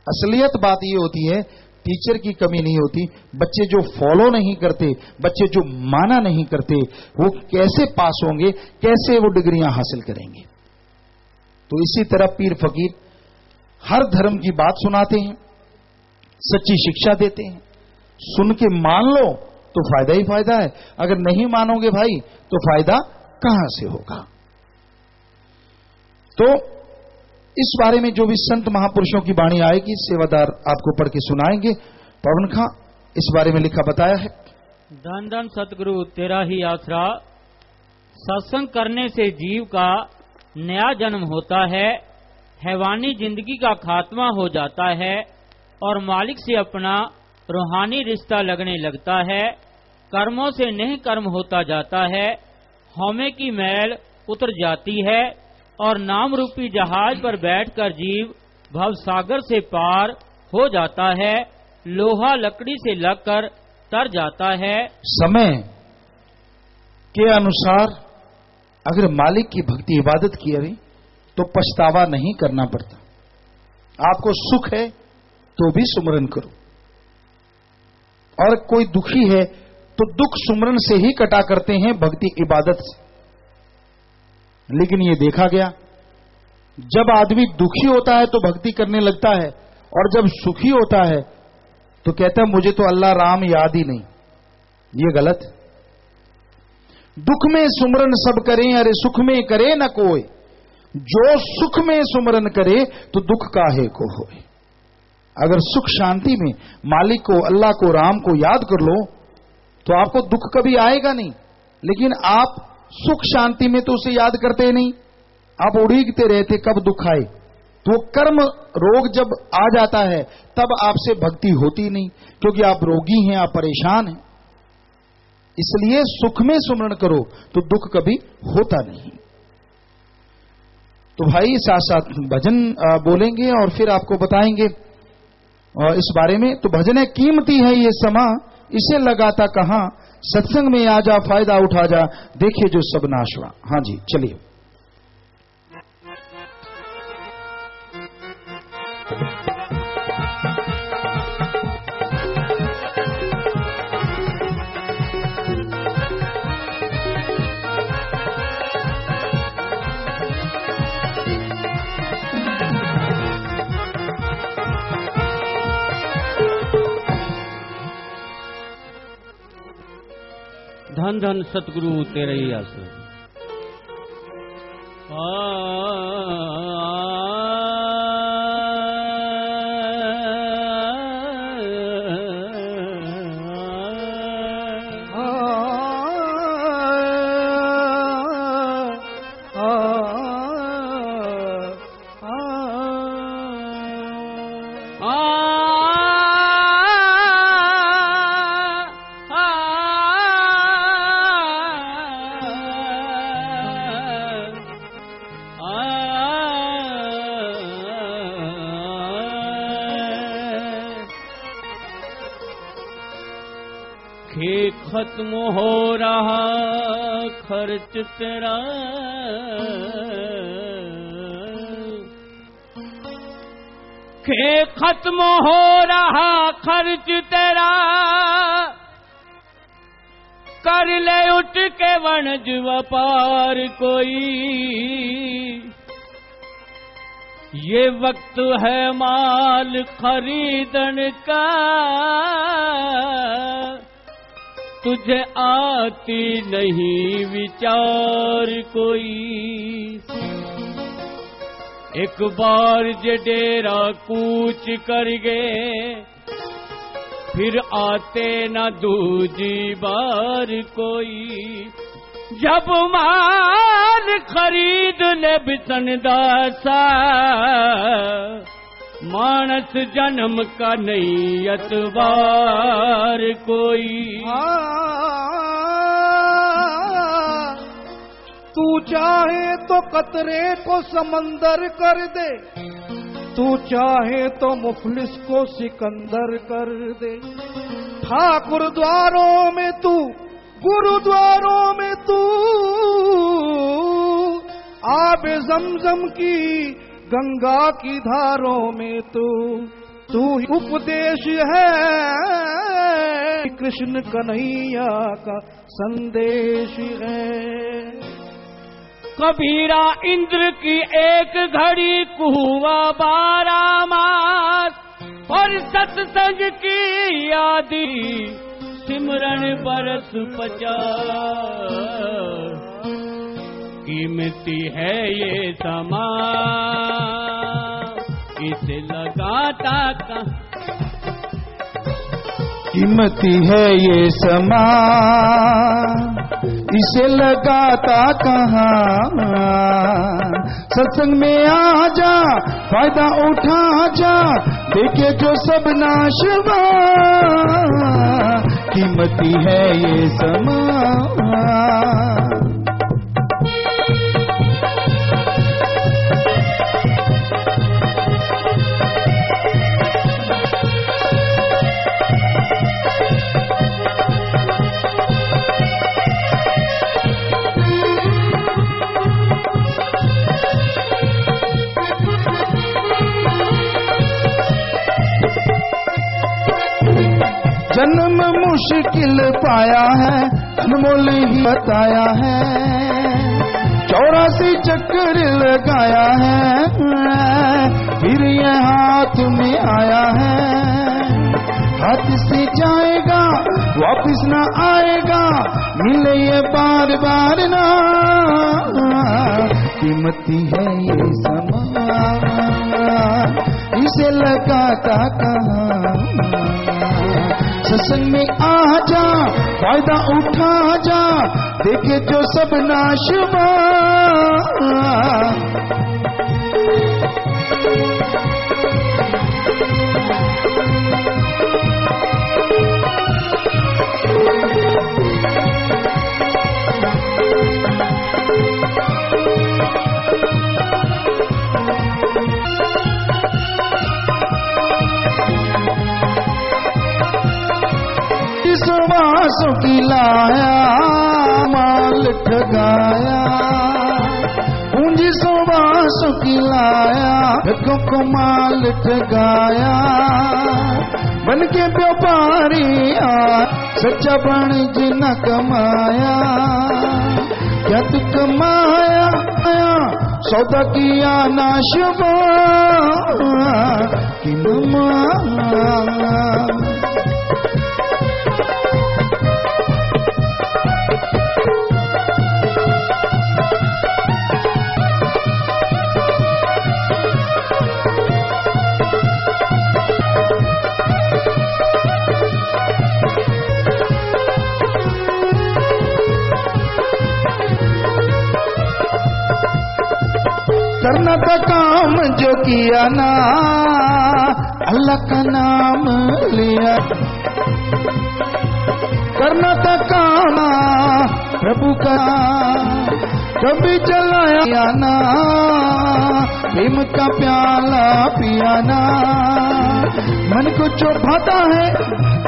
असलियत बात यह होती है, टीचर की कमी नहीं होती, बच्चे जो फॉलो नहीं करते, बच्चे जो माना नहीं करते, वो कैसे पास होंगे, कैसे वो डिग्रियां हासिल करेंगे। तो इसी तरह पीर फकीर हर धर्म की बात सुनाते हैं, सच्ची शिक्षा देते हैं। सुन के मान लो तो फायदा ही फायदा है, अगर नहीं मानोगे भाई तो फायदा कहां से होगा। तो इस बारे में जो भी संत महापुरुषों की वाणी आएगी, सेवादार आपको पढ़ के सुनाएंगे। पवन खां इस बारे में लिखा बताया है। धन धन सतगुरु तेरा ही आसरा, सत्संग करने से जीव का नया जन्म होता है, हैवानी जिंदगी का खात्मा हो जाता है और मालिक से अपना रूहानी रिश्ता लगने लगता है। कर्मों से नहीं कर्म होता जाता है, हौमे की मैल उतर जाती है और नाम रूपी जहाज पर बैठकर जीव भव सागर से पार हो जाता है, लोहा लकड़ी से लगकर तर जाता है। समय के अनुसार अगर मालिक की भक्ति इबादत की अभी तो पछतावा नहीं करना पड़ता। आपको सुख है तो भी सुमरन करो, और कोई दुखी है तो दुख सुमरन से ही कटा करते हैं, भक्ति इबादत से। लेकिन ये देखा गया, जब आदमी दुखी होता है तो भक्ति करने लगता है, और जब सुखी होता है तो कहता है मुझे तो अल्लाह राम याद ही नहीं। ये गलत। दुख में सुमरन सब करें, अरे सुख में करे न कोई, जो सुख में सुमरन करे तो दुख काहे को होए। अगर सुख शांति में मालिक को, अल्लाह को, राम को याद कर लो तो आपको दुख कभी आएगा नहीं। लेकिन आप सुख शांति में तो उसे याद करते नहीं, आप उड़ीगते रहते कब दुख आए। तो कर्म रोग जब आ जाता है तब आपसे भक्ति होती नहीं, क्योंकि आप रोगी हैं, आप परेशान हैं। इसलिए सुख में सुमरण करो तो दुख कभी होता नहीं। तो भाई साथ साथ भजन बोलेंगे और फिर आपको बताएंगे इस बारे में। तो भजन है, कीमती है ये समा, इसे लगाता कहां, सत्संग में आ जा, फायदा उठा जा, देखे जो सब नाशवा। हाँ जी चलिए। धन धन सतगुरु तेरे ही आश्रय। खे खत्म हो रहा खर्च तेरा, खे खत्म हो रहा खर्च तेरा, कर ले उठ के वणज व्यापार कोई, ये वक्त है माल खरीदन का, तुझे आती नहीं विचार कोई। एक बार जे डेरा कूच कर गए, फिर आते न दूजी बार कोई। जब माल खरीद ले बिसन दासा, मानस जन्म का नहीं अतबार कोई। तू चाहे तो कतरे को समंदर कर दे, तू चाहे तो मुफलिस को सिकंदर कर दे। ठाकुर द्वारों में तू, गुरुद्वारों में तू, आबे जमजम की गंगा की धारों में तू ही उपदेश है, कृष्ण कन्हैया का संदेश है। कबीरा इंद्र की एक घड़ी कुहुआ 12 मास, और सत्संग की यादी सिमरन बरस 50। कीमती है ये समा, इसे लगाता का, कीमती है ये समा, इसे लगाता कहाँ। सत्संग में आ जा, फायदा उठा जा, देखे जो सब नाशवा, कीमती है ये समा। जन्म मुश्किल पाया है, अनमोल ही बताया है, 84 चक्कर लगाया है, फिर ये हाथ में आया है। हाथ से जाएगा वापिस ना आएगा, मिले ये बार बार ना, कीमती है ये समा, इसे लगाता कहाँ। सत्संग में आ जा, फायदा उठा जा, देखे जो सब नाशवा, वासों की लाया माल ठगाया, पूंजी सो वासों की लाया, ठगों को माल ठगाया। बन के व्यापारी सच्चा बन जिना कमाया, क्या तू कमाया सौदा किया नाशवा, कि नमाया। करना था काम जो किया ना, अल्लाह का नाम लिया। करना था काम प्रभु का, कभी जलाया ना, प्रेम का प्याला पिया ना, मन को जो भाता है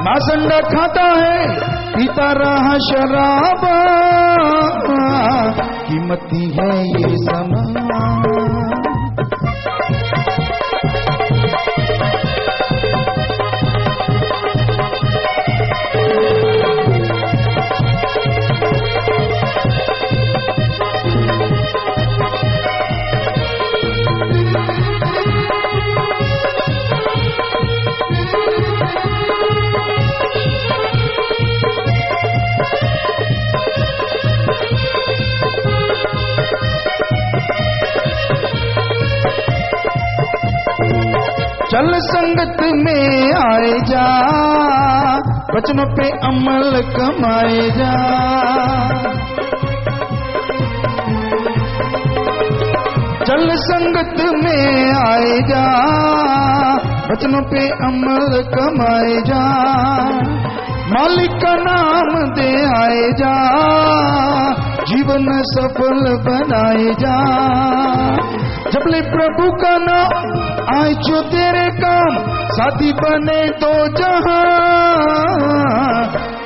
मासंडा खाता है, पीता रहा शराब, कीमती है ये समा। चल संगत में आए जा, वचनों पे अमल कमाए जा। चल संगत में आए जा, वचनों पे अमल कमाए जा। मालिक का नाम दे आए जा, जीवन सफल बनाए जा। जब ले प्रभु का नाम आए जो तेरे काम, साथी बने तो जहां,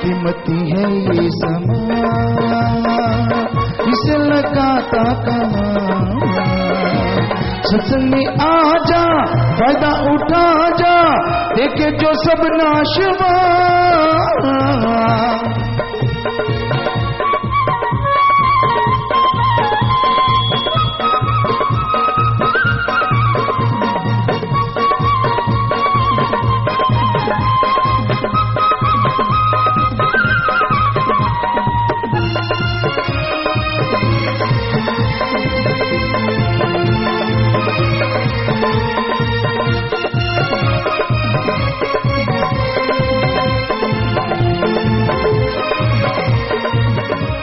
कीमती है ये समा। इसे लगाता कमां, सत्संग में आ जा, फायदा उठा जा, देखे जो सब नाशवा।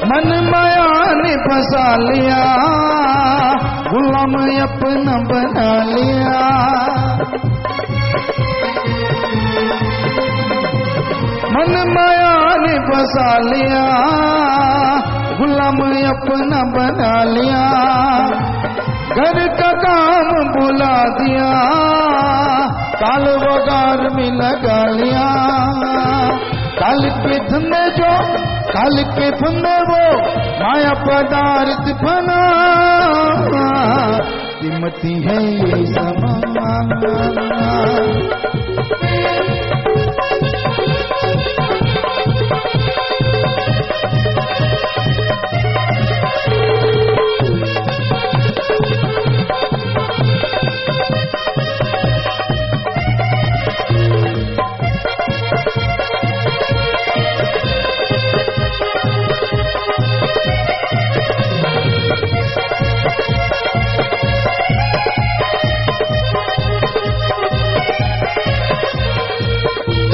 मन माया ने फंसा लिया, गुलाम अपना बना लिया। मन माया ने फंसा लिया, गुलाम अपना बना लिया। घर का काम बुला दिया, काल वगार में लगा लिया। काल के धंधे जो काल के फंदे वो, माया पदार्थ फना, कीमती है ये समा।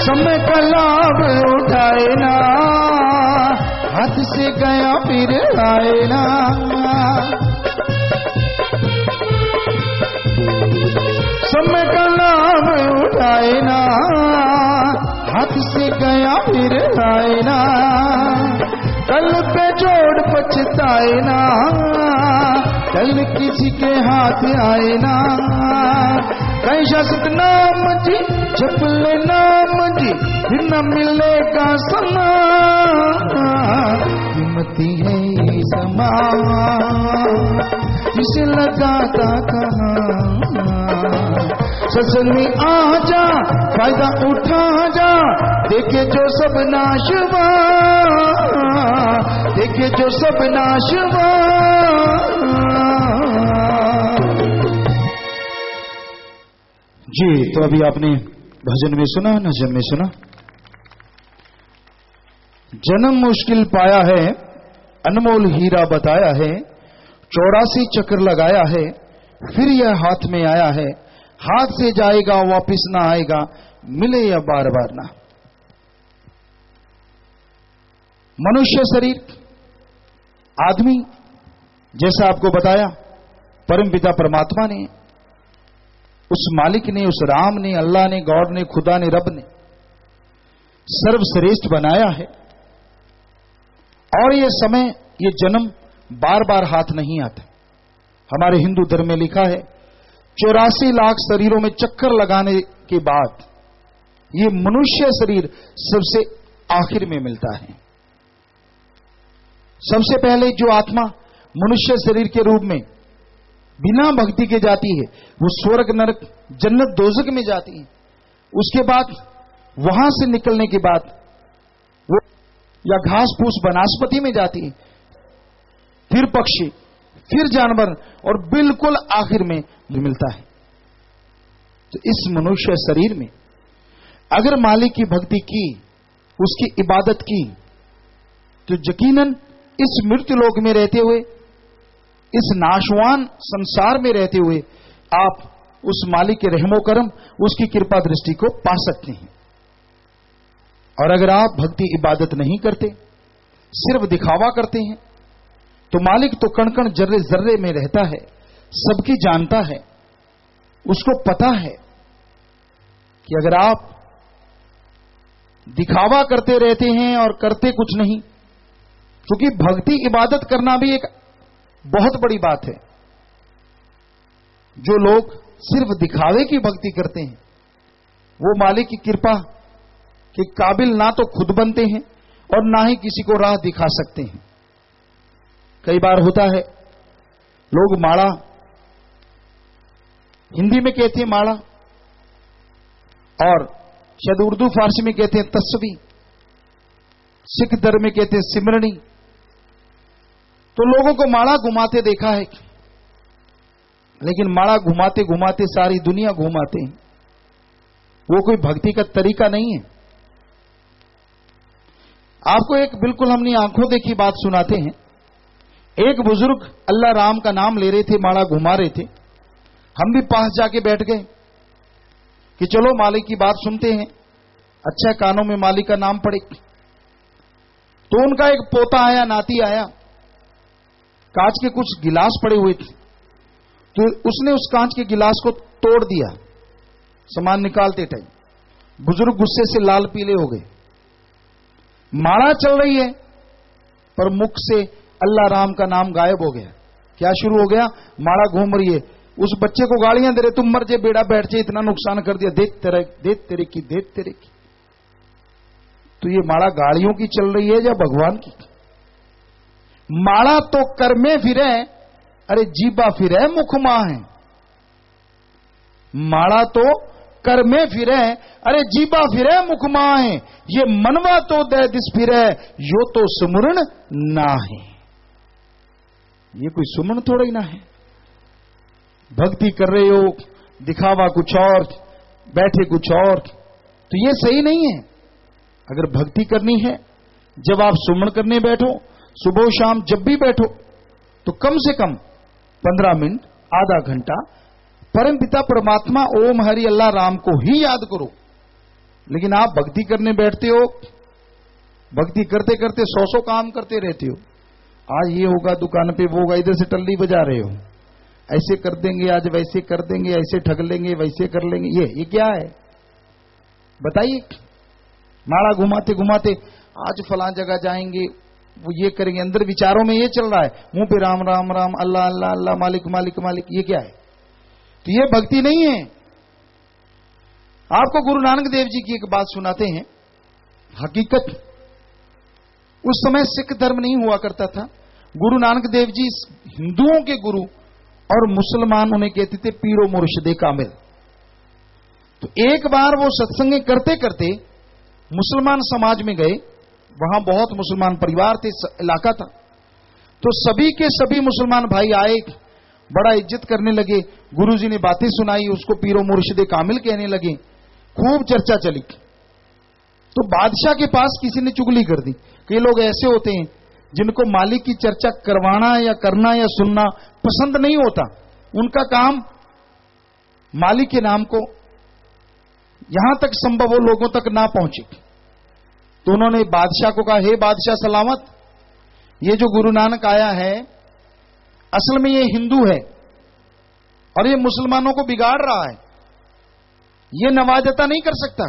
समय का लाभ उठाए ना, हाथ से गया फिर आए ना। समय का लाभ उठाए ना, हाथ से गया फिर आए ना। कल पे जोड़ पछताए ना, कल किसी के हाथ आए ना। कहीं शासक नाम जी जप ले नाम जी, फिर न मिलेगा समा। कीमती है ये समा, इसे लगाता कहाँ। सत्संग में आ जा, फायदा उठा जा, देखे जो सब नाशवा, देखे जो सब नाशवा। जी, तो अभी आपने भजन में सुना, नजम में सुना। जन्म मुश्किल पाया है, अनमोल हीरा बताया है। 84 चक्र लगाया है, फिर यह हाथ में आया है। हाथ से जाएगा वापिस ना आएगा, मिले या बार बार ना। मनुष्य शरीर आदमी, जैसा आपको बताया, परमपिता परमात्मा ने, उस मालिक ने, उस राम ने, अल्लाह ने, गॉड ने, खुदा ने, रब ने सर्वश्रेष्ठ बनाया है। और ये समय, ये जन्म बार बार हाथ नहीं आता। हमारे हिंदू धर्म में लिखा है 84 लाख शरीरों में चक्कर लगाने के बाद ये मनुष्य शरीर सबसे आखिर में मिलता है। सबसे पहले जो आत्मा मनुष्य शरीर के रूप में बिना भक्ति के जाती है वो स्वर्ग नरक जन्नत दोजक में जाती है। उसके बाद वहां से निकलने के बाद वो या घास फूस वनस्पति में जाती है, फिर पक्षी, फिर जानवर और बिल्कुल आखिर में मिलता है। तो इस मनुष्य शरीर में अगर मालिक की भक्ति की, उसकी इबादत की, तो यकीनन इस मृत्यु लोक में रहते हुए, इस नाशवान संसार में रहते हुए आप उस मालिक के रहमो करम, उसकी कृपा दृष्टि को पा सकते हैं। और अगर आप भक्ति इबादत नहीं करते, सिर्फ दिखावा करते हैं, तो मालिक तो कण कण जर्रे जर्रे में रहता है, सबकी जानता है, उसको पता है कि अगर आप दिखावा करते रहते हैं और करते कुछ नहीं, क्योंकि भक्ति इबादत करना भी एक बहुत बड़ी बात है। जो लोग सिर्फ दिखावे की भक्ति करते हैं वो मालिक की कृपा के काबिल ना तो खुद बनते हैं और ना ही किसी को राह दिखा सकते हैं। कई बार होता है लोग माड़ा, हिंदी में कहते हैं माड़ा और शायद उर्दू फारसी में कहते हैं तस्वी, सिख धर्म में कहते हैं सिमरनी। तो लोगों को माड़ा घुमाते देखा है, लेकिन माड़ा घुमाते घुमाते सारी दुनिया घुमाते हैं, वो कोई भक्ति का तरीका नहीं है। आपको एक बिल्कुल हमने आंखों देखी बात सुनाते हैं। एक बुजुर्ग अल्लाह राम का नाम ले रहे थे, माड़ा घुमा रहे थे। हम भी पास जाके बैठ गए कि चलो मालिक की बात सुनते हैं, अच्छा कानों में मालिक का नाम पड़े। तो उनका एक पोता आया, नाती आया, कांच के कुछ गिलास पड़े हुए थे, तो उसने उस कांच के गिलास को तोड़ दिया सामान निकालते टाइम। बुजुर्ग गुस्से से लाल पीले हो गए। माला चल रही है पर मुख से अल्लाह राम का नाम गायब हो गया। क्या शुरू हो गया? माला घूम रही है, उस बच्चे को गालियां दे रहे, तुम मर जाए, बेड़ा बैठ जाए, इतना नुकसान कर दिया, देख तेरे की। तो ये माला गाड़ियों की चल रही है या भगवान की? माला तो कर में फिरे, अरे जीबा फिरे मुख मां है। माला तो कर में फिरे, अरे जीबा फिरे मुख मां है। ये मनवा तो दे दिस फिरे, यो तो सुमरण ना है। ये कोई सुमरण थोड़ा ही ना है। भक्ति कर रहे हो, दिखावा कुछ और, बैठे कुछ और, तो ये सही नहीं है। अगर भक्ति करनी है, जब आप सुमरण करने बैठो, सुबह शाम जब भी बैठो, तो कम से कम 15 मिनट, आधा घंटा परम पिता परमात्मा ओम हरि अल्लाह राम को ही याद करो। लेकिन आप भक्ति करने बैठते हो, भक्ति करते करते 100 काम करते रहते हो। आज ये होगा, दुकान पे वो होगा, इधर से टल्ली बजा रहे हो, ऐसे कर देंगे, आज वैसे कर देंगे, ऐसे ठग लेंगे, वैसे कर लेंगे। ये क्या है बताइए? माला घुमाते घुमाते आज फलां जगह जाएंगे, वो ये करेंगे, अंदर विचारों में ये चल रहा है, मुंह पे राम राम राम, अल्लाह अल्लाह अल्लाह, मालिक मालिक मालिक। ये क्या है? तो ये भक्ति नहीं है। आपको गुरु नानक देव जी की एक बात सुनाते हैं। हकीकत उस समय सिख धर्म नहीं हुआ करता था। गुरु नानक देव जी हिंदुओं के गुरु और मुसलमान उन्हें कहते थे पीरो मुर्शिदे कामिल। तो एक बार वो सत्संग करते करते मुसलमान समाज में गए। वहां बहुत मुसलमान परिवार थे, इलाका था। तो सभी के सभी मुसलमान भाई आए, बड़ा इज्जत करने लगे। गुरुजी ने बातें सुनाई, उसको पीरो मुर्शिदे कामिल कहने लगे। खूब चर्चा चली। तो बादशाह के पास किसी ने चुगली कर दी। कई लोग ऐसे होते हैं जिनको मालिक की चर्चा करवाना या करना या सुनना पसंद नहीं होता। उनका काम मालिक के नाम को यहां तक संभव हो लोगों तक ना पहुंचे। तो उन्होंने बादशाह को कहा, हे बादशाह सलामत, ये जो गुरु नानक आया है असल में ये हिंदू है और ये मुसलमानों को बिगाड़ रहा है, ये नवाजता नहीं कर सकता,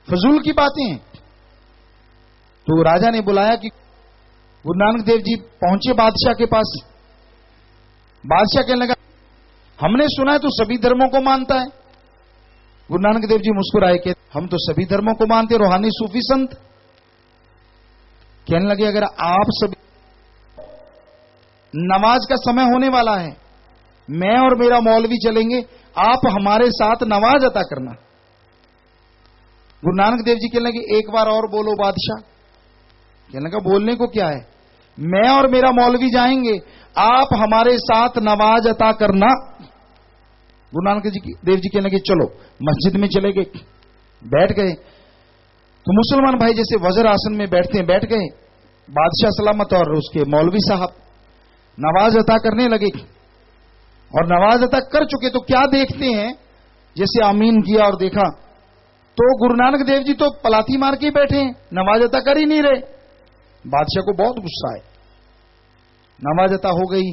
फजूल की बातें हैं। तो राजा ने बुलाया कि गुरु नानक देव जी पहुंचे बादशाह के पास। बादशाह कहने लगा, हमने सुना है तू सभी धर्मों को मानता है, गुरु नानक देव जी मुस्कुराए कि हम तो सभी धर्मों को मानते, रूहानी सूफी संत। कहने लगे अगर आप सभी, नमाज का समय होने वाला है, मैं और मेरा मौलवी चलेंगे, आप हमारे साथ नमाज अता करना। गुरु नानक देव जी कहने लगे एक बार और बोलो बादशाह। कहने लगा बोलने को क्या है, मैं और मेरा मौलवी जाएंगे, आप हमारे साथ नमाज अता करना। गुरु नानक देव जी कहने लगे चलो। मस्जिद में चले गए, बैठ गए। तो मुसलमान भाई जैसे वज्र आसन में बैठते हैं, बैठ गए। बादशाह सलामत और उसके मौलवी साहब नमाज अता करने लगे, और नमाज अता कर चुके तो क्या देखते हैं, जैसे आमीन किया और देखा तो गुरु नानक देव जी तो पलाती मार के बैठे हैं, नमाज अता कर ही नहीं रहे। बादशाह को बहुत गुस्सा है। नमाज अता हो गई।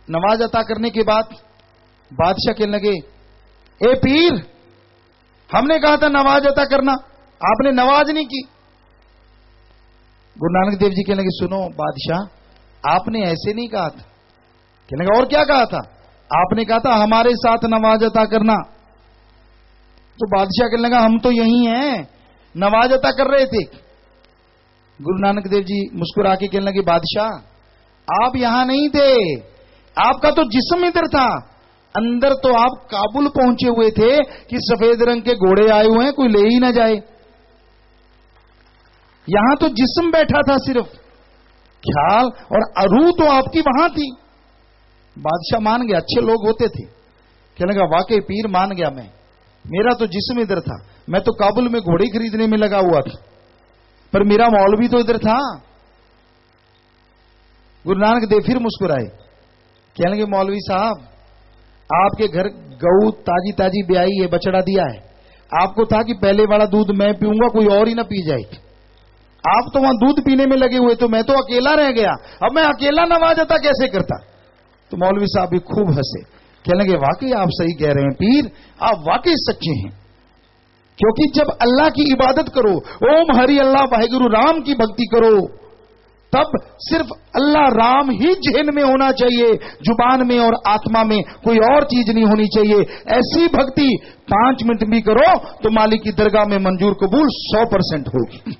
नमाज अता करने के बाद बादशाह कहने लगे ए पीर, हमने कहा था नमाज अता करना, आपने नमाज नहीं की। गुरु नानक देव जी कहने लगे सुनो बादशाह, आपने ऐसे नहीं कहा था। कहने लगा और क्या कहा था? आपने कहा था हमारे साथ नमाज अता करना। तो बादशाह कहने लगा हम तो यही हैं, नमाज अता कर रहे थे। गुरु नानक देव जी मुस्कुरा के कहने लगे बादशाह आप यहां नहीं थे, आपका तो जिस्म इधर था, अंदर तो आप काबुल पहुंचे हुए थे कि सफेद रंग के घोड़े आए हुए हैं, कोई ले ही ना जाए। यहां तो जिस्म बैठा था, सिर्फ ख्याल और रूह तो आपकी वहां थी। बादशाह मान गया, अच्छे लोग होते थे। कहने लगा वाकई पीर मान गया मैं, मेरा तो जिस्म इधर था, मैं तो काबुल में घोड़े खरीदने में लगा हुआ था, पर मेरा मौलवी तो इधर था। गुरु नानक देव फिर मुस्कुराए, कहने लगे मौलवी साहब आपके घर गऊ ताजी ताजी ब्याई है, बछड़ा दिया है, आपको था कि पहले वाला दूध मैं पीऊंगा, कोई और ही ना पी जाए। आप तो वहां दूध पीने में लगे हुए, तो मैं तो अकेला रह गया, अब मैं अकेला नमाज अता कैसे करता। तो मौलवी साहब भी खूब हंसे, कहने लगे वाकई आप सही कह रहे हैं पीर, आप वाकई सच्चे हैं। क्योंकि जब अल्लाह की इबादत करो, ओम हरि अल्लाह वाहिगुरु राम की भक्ति करो, तब सिर्फ अल्लाह राम ही जेहन में होना चाहिए, जुबान में और आत्मा में कोई और चीज नहीं होनी चाहिए। ऐसी भक्ति 5 मिनट भी करो तो मालिक की दरगाह में मंजूर कबूल 100% होगी।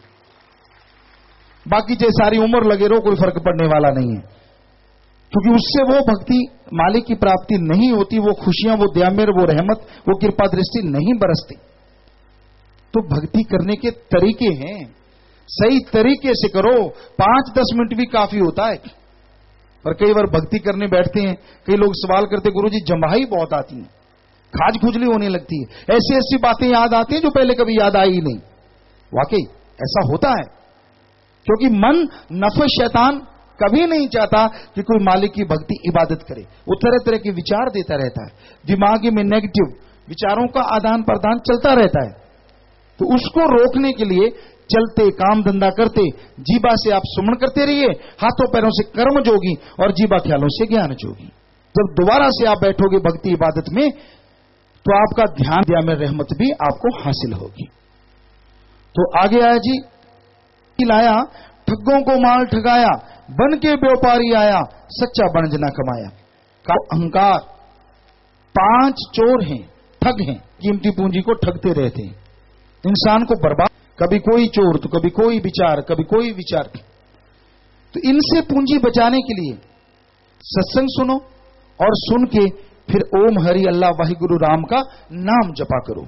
बाकी चाहे सारी उम्र लगे रहो, कोई फर्क पड़ने वाला नहीं है, क्योंकि उससे वो भक्ति मालिक की प्राप्ति नहीं होती, वो खुशियां, वो दयामेर, वो रहमत, वो कृपा दृष्टि नहीं बरसती। तो भक्ति करने के तरीके हैं, सही तरीके से करो, 5-10 मिनट भी काफी होता है। पर कई बार भक्ति करने बैठते हैं, कई लोग सवाल करते गुरुजी जम्हाई बहुत आती है, खाज खुजली होने लगती है, ऐसी ऐसी बातें याद आती हैं जो पहले कभी याद आई ही नहीं। वाकई ऐसा होता है, क्योंकि मन नफ़्स शैतान कभी नहीं चाहता कि कोई मालिक की भक्ति इबादत करे। वो तरह तरह के विचार देता रहता है, दिमाग में नेगेटिव विचारों का आदान प्रदान चलता रहता है। तो उसको रोकने के लिए चलते काम धंधा करते जीबा से आप सुमन करते रहिए, हाथों पैरों से कर्म जोगी और जीबा ख्यालों से ज्ञान जोगी। जब दोबारा से आप बैठोगे भक्ति इबादत में, तो आपका ध्यान दिया में रहमत भी आपको हासिल होगी। तो आगे आया जी, लाया ठग्गों को माल ठगाया, बन के व्यापारी आया, सच्चा बन जना कमाया। का अहंकार, 5 चोर हैं, ठग हैं, कीमती पूंजी को ठगते रहते हैं, इंसान को बर्बाद, कभी कोई चोर तो कभी कोई विचार, कभी कोई विचार। तो इनसे पूंजी बचाने के लिए सत्संग सुनो, और सुन के फिर ओम हरि अल्लाह वाहिगुरु राम का नाम जपा करो,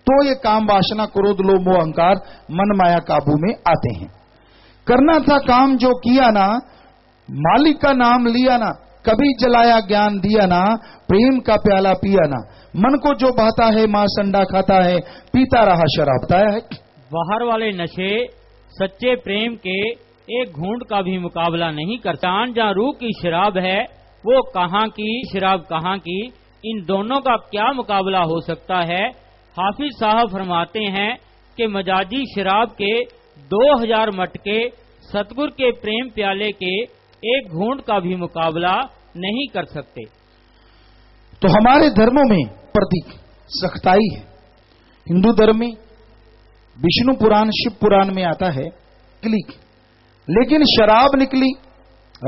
तो ये काम वासना क्रोध लोभ मोह अहंकार मन माया काबू में आते हैं। करना था काम जो किया ना, मालिक का नाम लिया ना, कभी जलाया ज्ञान दिया ना, प्रेम का प्याला पिया ना, मन को जो बहता है मां संडा खाता है, पीता रहा शराब। बताया है बाहर वाले नशे सच्चे प्रेम के एक घूंट का भी मुकाबला नहीं करता। जहाँ रूह की शराब है वो कहाँ की, शराब कहाँ की, इन दोनों का क्या मुकाबला हो सकता है। हाफिज साहब फरमाते हैं कि मजाजी शराब के 2000 मटके सतगुर के प्रेम प्याले के एक घूंट का भी मुकाबला नहीं कर सकते। तो हमारे धर्मों में प्रतीक सख्ताई है। हिंदू धर्म में विष्णु पुराण शिव पुराण में आता है निकली, लेकिन शराब निकली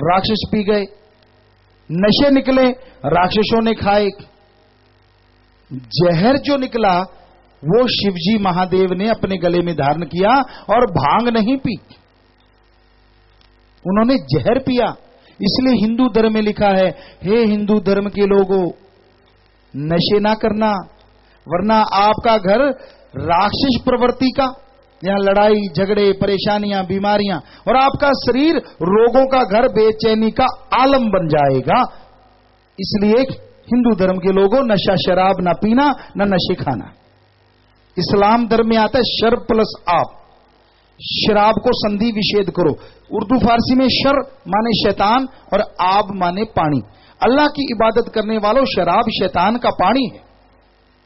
राक्षस पी गए, नशे निकले राक्षसों ने खाए, जहर जो निकला वो शिवजी महादेव ने अपने गले में धारण किया और भांग नहीं पी, उन्होंने जहर पिया। इसलिए हिंदू धर्म में लिखा है, हे हिंदू धर्म के लोगों, नशे ना करना, वरना आपका घर राक्षस प्रवृत्ति का, यहां लड़ाई झगड़े परेशानियां बीमारियां, और आपका शरीर रोगों का घर, बेचैनी का आलम बन जाएगा। इसलिए हिंदू धर्म के लोगों, नशा शराब ना पीना, ना नशे खाना। इस्लाम धर्म में आता है शर प्लस आप, शराब को संधि विच्छेद करो। उर्दू फारसी में शर माने शैतान और आब माने पानी। अल्लाह की इबादत करने वालों, शराब शैतान का पानी है,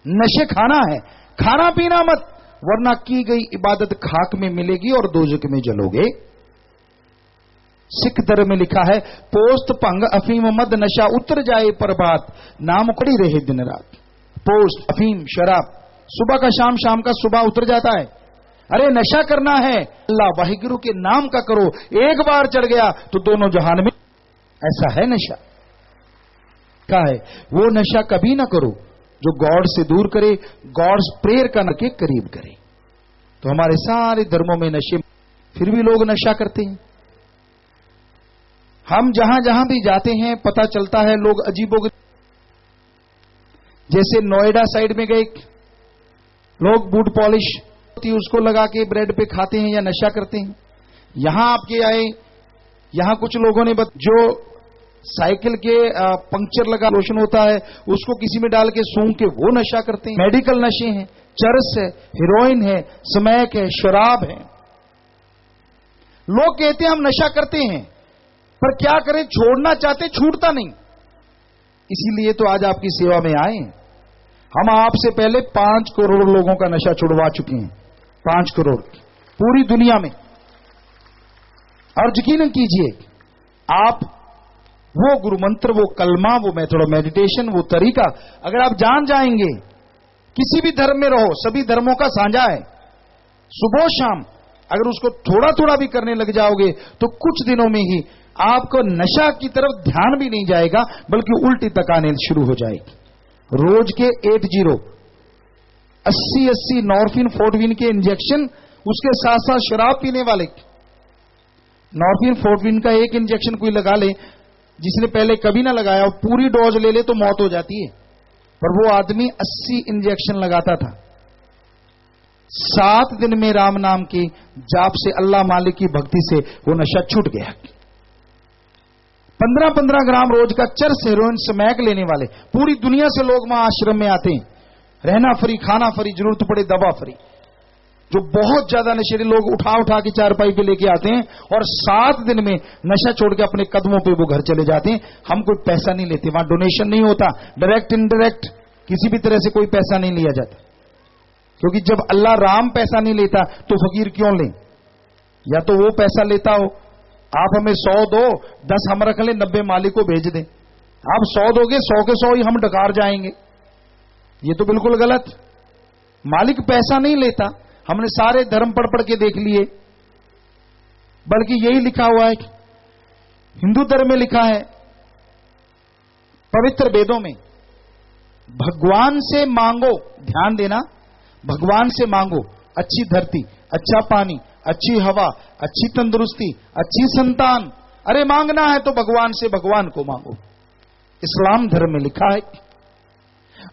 नशे खाना है, खाना पीना मत, वरना की गई इबादत खाक में मिलेगी और दोजख में जलोगे। सिख धर्म में लिखा है, पोस्त भंग अफीम मद नशा उतर जाए प्रभात, नाम खड़ी रहे दिन रात। पोस्त अफीम शराब सुबह का शाम, शाम का सुबह उतर जाता है। अरे नशा करना है, अल्लाह वाहिगुरु के नाम का करो, एक बार चढ़ गया तो दोनों जहान में। ऐसा है नशा क्या है, वो नशा कभी ना करो जो गॉड से दूर करे, गॉड्स प्रेयर का न के करीब करे। तो हमारे सारे धर्मों में नशे, फिर भी लोग नशा करते हैं। हम जहां जहां भी जाते हैं पता चलता है लोग अजीबोगरीब, जैसे नोएडा साइड में गए, लोग बूट पॉलिश उसको लगा के ब्रेड पे खाते हैं या नशा करते हैं। यहां आपके आए, यहां कुछ लोगों ने जो साइकिल के पंक्चर लगा लोशन होता है उसको किसी में डाल के सूंघ के वो नशा करते हैं। मेडिकल नशे हैं, चरस है, हीरोइन है, स्मैक है, शराब है। लोग कहते हैं हम नशा करते हैं, पर क्या करें, छोड़ना चाहते छूटता नहीं। इसीलिए तो आज आपकी सेवा में आए। हम आपसे पहले 5 करोड़ लोगों का नशा छुड़वा चुके हैं, 5 करोड़ पूरी दुनिया में। और यकीन कीजिए, आप वो गुरु मंत्र, वो कलमा, वो मेथड ऑफ मेडिटेशन, वो तरीका अगर आप जान जाएंगे, किसी भी धर्म में रहो, सभी धर्मों का साझा है, सुबह शाम अगर उसको थोड़ा थोड़ा भी करने लग जाओगे तो कुछ दिनों में ही आपको नशा की तरफ ध्यान भी नहीं जाएगा, बल्कि उल्टी तक आने शुरू हो जाएगी। रोज के 80 नॉर्फिन फोर्टविन के इंजेक्शन, उसके साथ साथ शराब पीने वाले, नॉर्फिन फोर्टविन का एक इंजेक्शन कोई लगा ले, जिसने पहले कभी ना लगाया, और पूरी डोज ले ले तो मौत हो जाती है, पर वो आदमी 80 इंजेक्शन लगाता था। 7 दिन में राम नाम की जाप से, अल्लाह मालिक की भक्ति से वो नशा छूट गया। 15-15 ग्राम रोज का चरस, हेरोइन, स्मैक लेने वाले, पूरी दुनिया से लोग वहां आश्रम में आते हैं, रहना फ्री, खाना फ्री, जरूरत पड़े दवा फ्री। जो बहुत ज्यादा नशेड़ी लोग उठा उठा के चारपाई पे लेके आते हैं और 7 दिन में नशा छोड़ के अपने कदमों पे वो घर चले जाते हैं। हम कोई पैसा नहीं लेते, वहां डोनेशन नहीं होता, डायरेक्ट इनडायरेक्ट किसी भी तरह से कोई पैसा नहीं लिया जाता, क्योंकि जब अल्लाह राम पैसा नहीं लेता तो फकीर क्यों ले? या तो वो पैसा लेता हो, आप हमें 100 दो, 10 हम रख लें, 90 मालिक को भेज दें। आप 100 दोगे, 100 के 100 ही हम डकार जाएंगे, ये तो बिल्कुल गलत। मालिक पैसा नहीं लेता, हमने सारे धर्म पढ़ पढ़ के देख लिए, बल्कि यही लिखा हुआ है, हिंदू धर्म में लिखा है, पवित्र वेदों में, भगवान से मांगो, ध्यान देना, भगवान से मांगो अच्छी धरती, अच्छा पानी, अच्छी हवा, अच्छी तंदुरुस्ती, अच्छी संतान। अरे मांगना है तो भगवान से भगवान को मांगो। इस्लाम धर्म में लिखा है,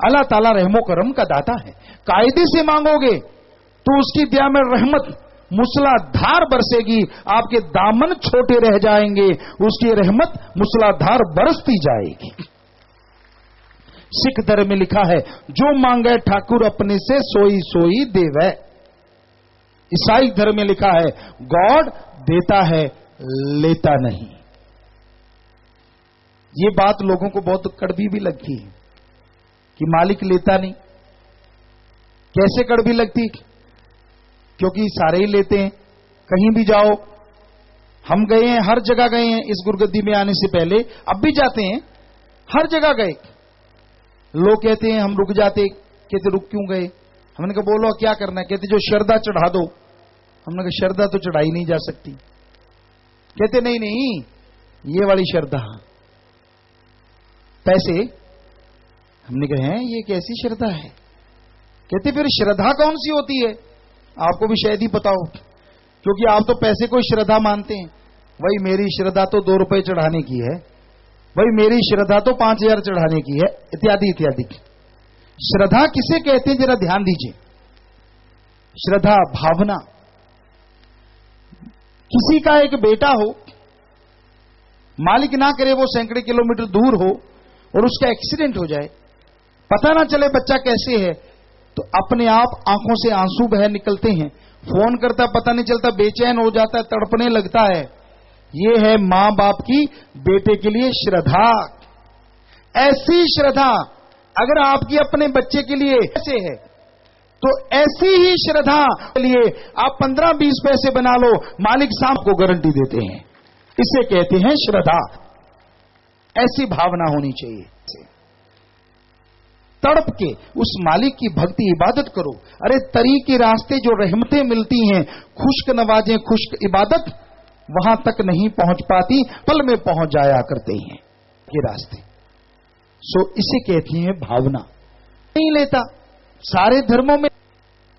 अल्लाह ताला रहमो करम का दाता है, कायदे से मांगोगे तो उसकी दया में रहमत मूसलाधार बरसेगी, आपके दामन छोटे रह जाएंगे, उसकी रहमत मूसलाधार बरसती जाएगी। सिख धर्म में लिखा है, जो मांगे ठाकुर अपने से सोई सोई देवै। ईसाई धर्म में लिखा है, गॉड देता है लेता नहीं। ये बात लोगों को बहुत कड़वी भी लगती है कि मालिक लेता नहीं। कैसे कड़वी लगती? क्योंकि सारे ही लेते हैं। कहीं भी जाओ, हम गए हैं, हर जगह गए हैं, इस गुरगद्दी में आने से पहले, अब भी जाते हैं, हर जगह गए। लोग कहते हैं हम रुक जाते, कहते रुक क्यों गए? हमने कहा बोलो क्या करना है? कहते जो श्रद्धा चढ़ा दो। हमने कहा श्रद्धा तो चढ़ाई नहीं जा सकती। कहते नहीं नहीं, ये वाली श्रद्धा, पैसे। हमने कहा है ये कैसी श्रद्धा है? कहते फिर श्रद्धा कौन सी होती है? आपको भी शायद ही पता हो, क्योंकि आप तो पैसे को श्रद्धा मानते हैं। वही मेरी श्रद्धा तो 2 रुपए चढ़ाने की है, वही मेरी श्रद्धा तो 5000 चढ़ाने की है, इत्यादि इत्यादि। श्रद्धा किसे कहते हैं, जरा ध्यान दीजिए। श्रद्धा भावना। किसी का एक बेटा हो, मालिक ना करे वो सैकड़े किलोमीटर दूर हो और उसका एक्सीडेंट हो जाए, पता ना चले बच्चा कैसे है, तो अपने आप आंखों से आंसू बह निकलते हैं, फोन करता पता नहीं चलता, बेचैन हो जाता है, तड़पने लगता है। ये है मां बाप की बेटे के लिए श्रद्धा। ऐसी श्रद्धा अगर आपकी अपने बच्चे के लिए ऐसे है, तो ऐसी ही श्रद्धा के लिए आप 15-20 पैसे बना लो, मालिक साहब को गारंटी देते हैं। इसे कहते हैं श्रद्धा। ऐसी भावना होनी चाहिए। तड़प के उस मालिक की भक्ति इबादत करो। अरे तरी के रास्ते जो रहमतें मिलती हैं, खुश्क नवाजें खुश्क इबादत वहां तक नहीं पहुंच पाती, पल में पहुंच जाया करते हैं ये रास्ते। सो इसे कहती हैं भावना। नहीं लेता सारे धर्मों में,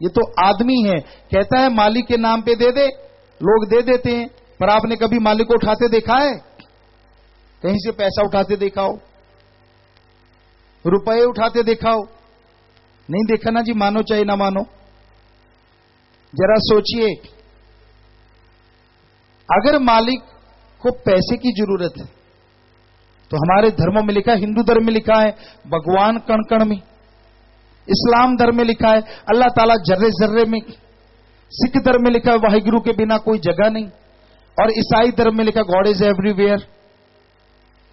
ये तो आदमी है, कहता है मालिक के नाम पे दे दे, लोग दे देते हैं। पर आपने कभी मालिक को उठाते देखा है? कहीं से पैसा उठाते देखा हो? रुपए उठाते देखा हो? नहीं देखा ना जी, मानो चाहे ना मानो। जरा सोचिए, अगर मालिक को पैसे की जरूरत है तो हमारे धर्मों में लिखा है, हिंदू धर्म में लिखा है भगवान कण कण में, इस्लाम धर्म में लिखा है अल्लाह ताला जर्रे जर्रे में, सिख धर्म में लिखा है वाहिगुरु के बिना कोई जगह नहीं, और ईसाई धर्म में लिखा गॉड इज एवरीवेयर,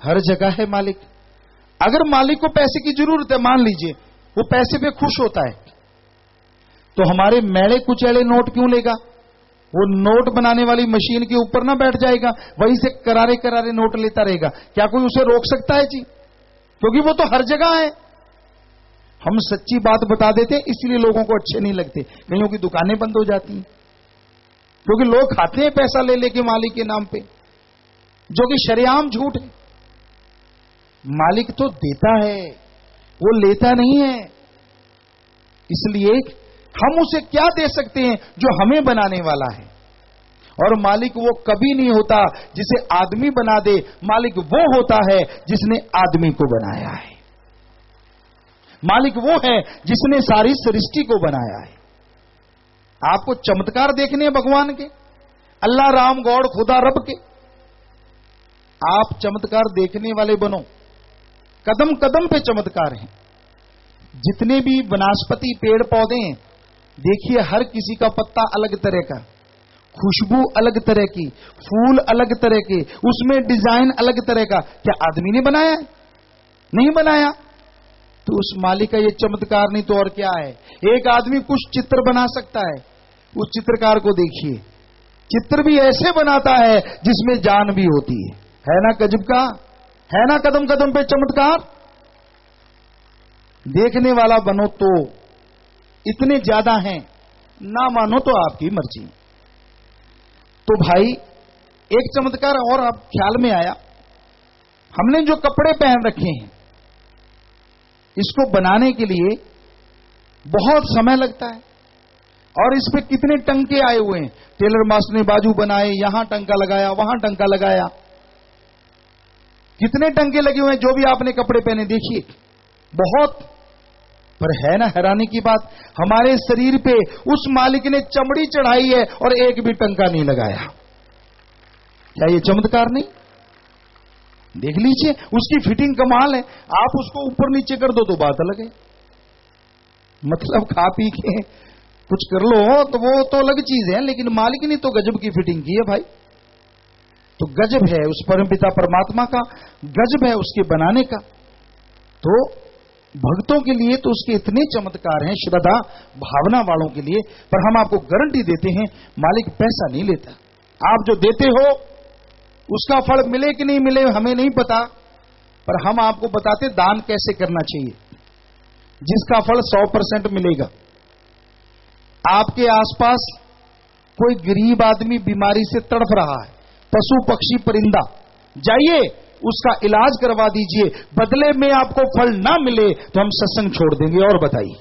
हर जगह है मालिक। अगर मालिक को पैसे की जरूरत है, मान लीजिए वो पैसे पे खुश होता है, तो हमारे मैले कुचैले नोट क्यों लेगा? वो नोट बनाने वाली मशीन के ऊपर ना बैठ जाएगा, वहीं से करारे करारे नोट लेता रहेगा? क्या कोई उसे रोक सकता है जी? क्योंकि वो तो हर जगह है। हम सच्ची बात बता देते हैं, इसलिए लोगों को अच्छे नहीं लगते, कईयों की दुकानें बंद हो जाती हैं, क्योंकि लोग खाते हैं पैसा ले लेके मालिक के नाम पे, जो कि शरेआम झूठ है। मालिक तो देता है, वो लेता नहीं है। इसलिए हम उसे क्या दे सकते हैं जो हमें बनाने वाला है? और मालिक वो कभी नहीं होता जिसे आदमी बना दे, मालिक वो होता है जिसने आदमी को बनाया है। मालिक वो है जिसने सारी सृष्टि को बनाया है। आपको चमत्कार देखने हैं भगवान के, अल्लाह राम गॉड खुदा रब के, आप चमत्कार देखने वाले बनो। कदम कदम पे चमत्कार हैं। जितने भी वनस्पति पेड़ पौधे हैं, देखिए हर किसी का पत्ता अलग तरह का, खुशबू अलग तरह की, फूल अलग तरह के, उसमें डिजाइन अलग तरह का। क्या आदमी ने बनाया है? नहीं बनाया। तो उस मालिक का ये चमत्कार नहीं तो और क्या है? एक आदमी कुछ चित्र बना सकता है, उस चित्रकार को देखिए, चित्र भी ऐसे बनाता है जिसमें जान भी होती है ना गजब का? है ना कदम कदम पे चमत्कार? देखने वाला बनो तो इतने ज्यादा हैं, ना मानो तो आपकी मर्जी। तो भाई एक चमत्कार और आप ख्याल में आया, हमने जो कपड़े पहन रखे हैं इसको बनाने के लिए बहुत समय लगता है, और इस पे कितने टंके आए हुए हैं। टेलर मास्टर ने बाजू बनाए, यहां टंका लगाया, वहां टंका लगाया, कितने टंके लगे हुए हैं। जो भी आपने कपड़े पहने देखिए, बहुत। पर है ना हैरानी की बात, हमारे शरीर पे उस मालिक ने चमड़ी चढ़ाई है और एक भी टंका नहीं लगाया। क्या ये चमत्कार नहीं? देख लीजिए, उसकी फिटिंग कमाल है। आप उसको ऊपर नीचे कर दो तो बात अलग है, मतलब खा पी के कुछ कर लो तो वो तो अलग चीज है, लेकिन मालिक ने तो गजब की फिटिंग की है भाई। तो गजब है उस परमपिता परमात्मा का, गजब है उसके बनाने का। तो भक्तों के लिए तो उसके इतने चमत्कार हैं, श्रद्धा भावना वालों के लिए। पर हम आपको गारंटी देते हैं, मालिक पैसा नहीं लेता। आप जो देते हो उसका फल मिले कि नहीं मिले हमें नहीं पता, पर हम आपको बताते दान कैसे करना चाहिए, जिसका फल 100% मिलेगा। आपके आसपास कोई गरीब आदमी बीमारी से तड़फ रहा है, पशु पक्षी परिंदा, जाइए उसका इलाज करवा दीजिए। बदले में आपको फल ना मिले तो हम सत्संग छोड़ देंगे। और बताइए,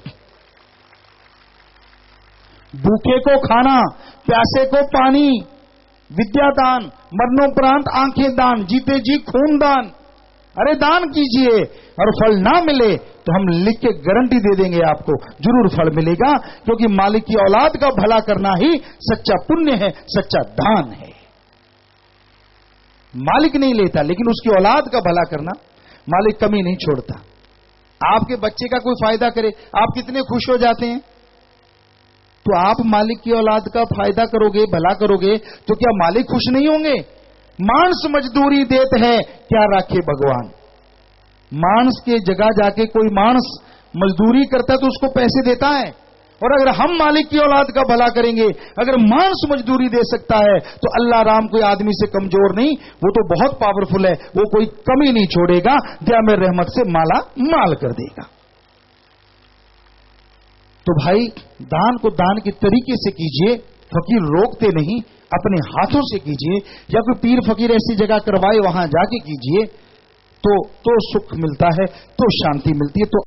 भूखे को खाना, प्यासे को पानी, विद्यादान, मरणोपरांत आंखें दान, जीते जी खून दान। अरे दान कीजिए, और फल ना मिले तो हम लिख के गारंटी दे देंगे आपको जरूर फल मिलेगा, क्योंकि मालिक की औलाद का भला करना ही सच्चा पुण्य है, सच्चा दान है। मालिक नहीं लेता, लेकिन उसकी औलाद का भला करना मालिक कमी नहीं छोड़ता। आपके बच्चे का कोई फायदा करे, आप कितने खुश हो जाते हैं। तो आप मालिक की औलाद का फायदा करोगे, भला करोगे, तो क्या मालिक खुश नहीं होंगे। मांस मजदूरी देते हैं, क्या राखे भगवान। मांस के जगह जाके कोई मांस मजदूरी करता है तो उसको पैसे देता है, और अगर हम मालिक की औलाद का भला करेंगे, अगर मांस मजदूरी दे सकता है, तो अल्लाह राम कोई आदमी से कमजोर नहीं, वो तो बहुत पावरफुल है, वो कोई कमी नहीं छोड़ेगा, दया में रहमत से माला माल कर देगा। तो भाई दान को दान के तरीके से कीजिए, फकीर रोकते नहीं, अपने हाथों से कीजिए, या कोई पीर फकीर ऐसी जगह करवाए वहां जाके कीजिए, तो सुख मिलता है, तो शांति मिलती है। तो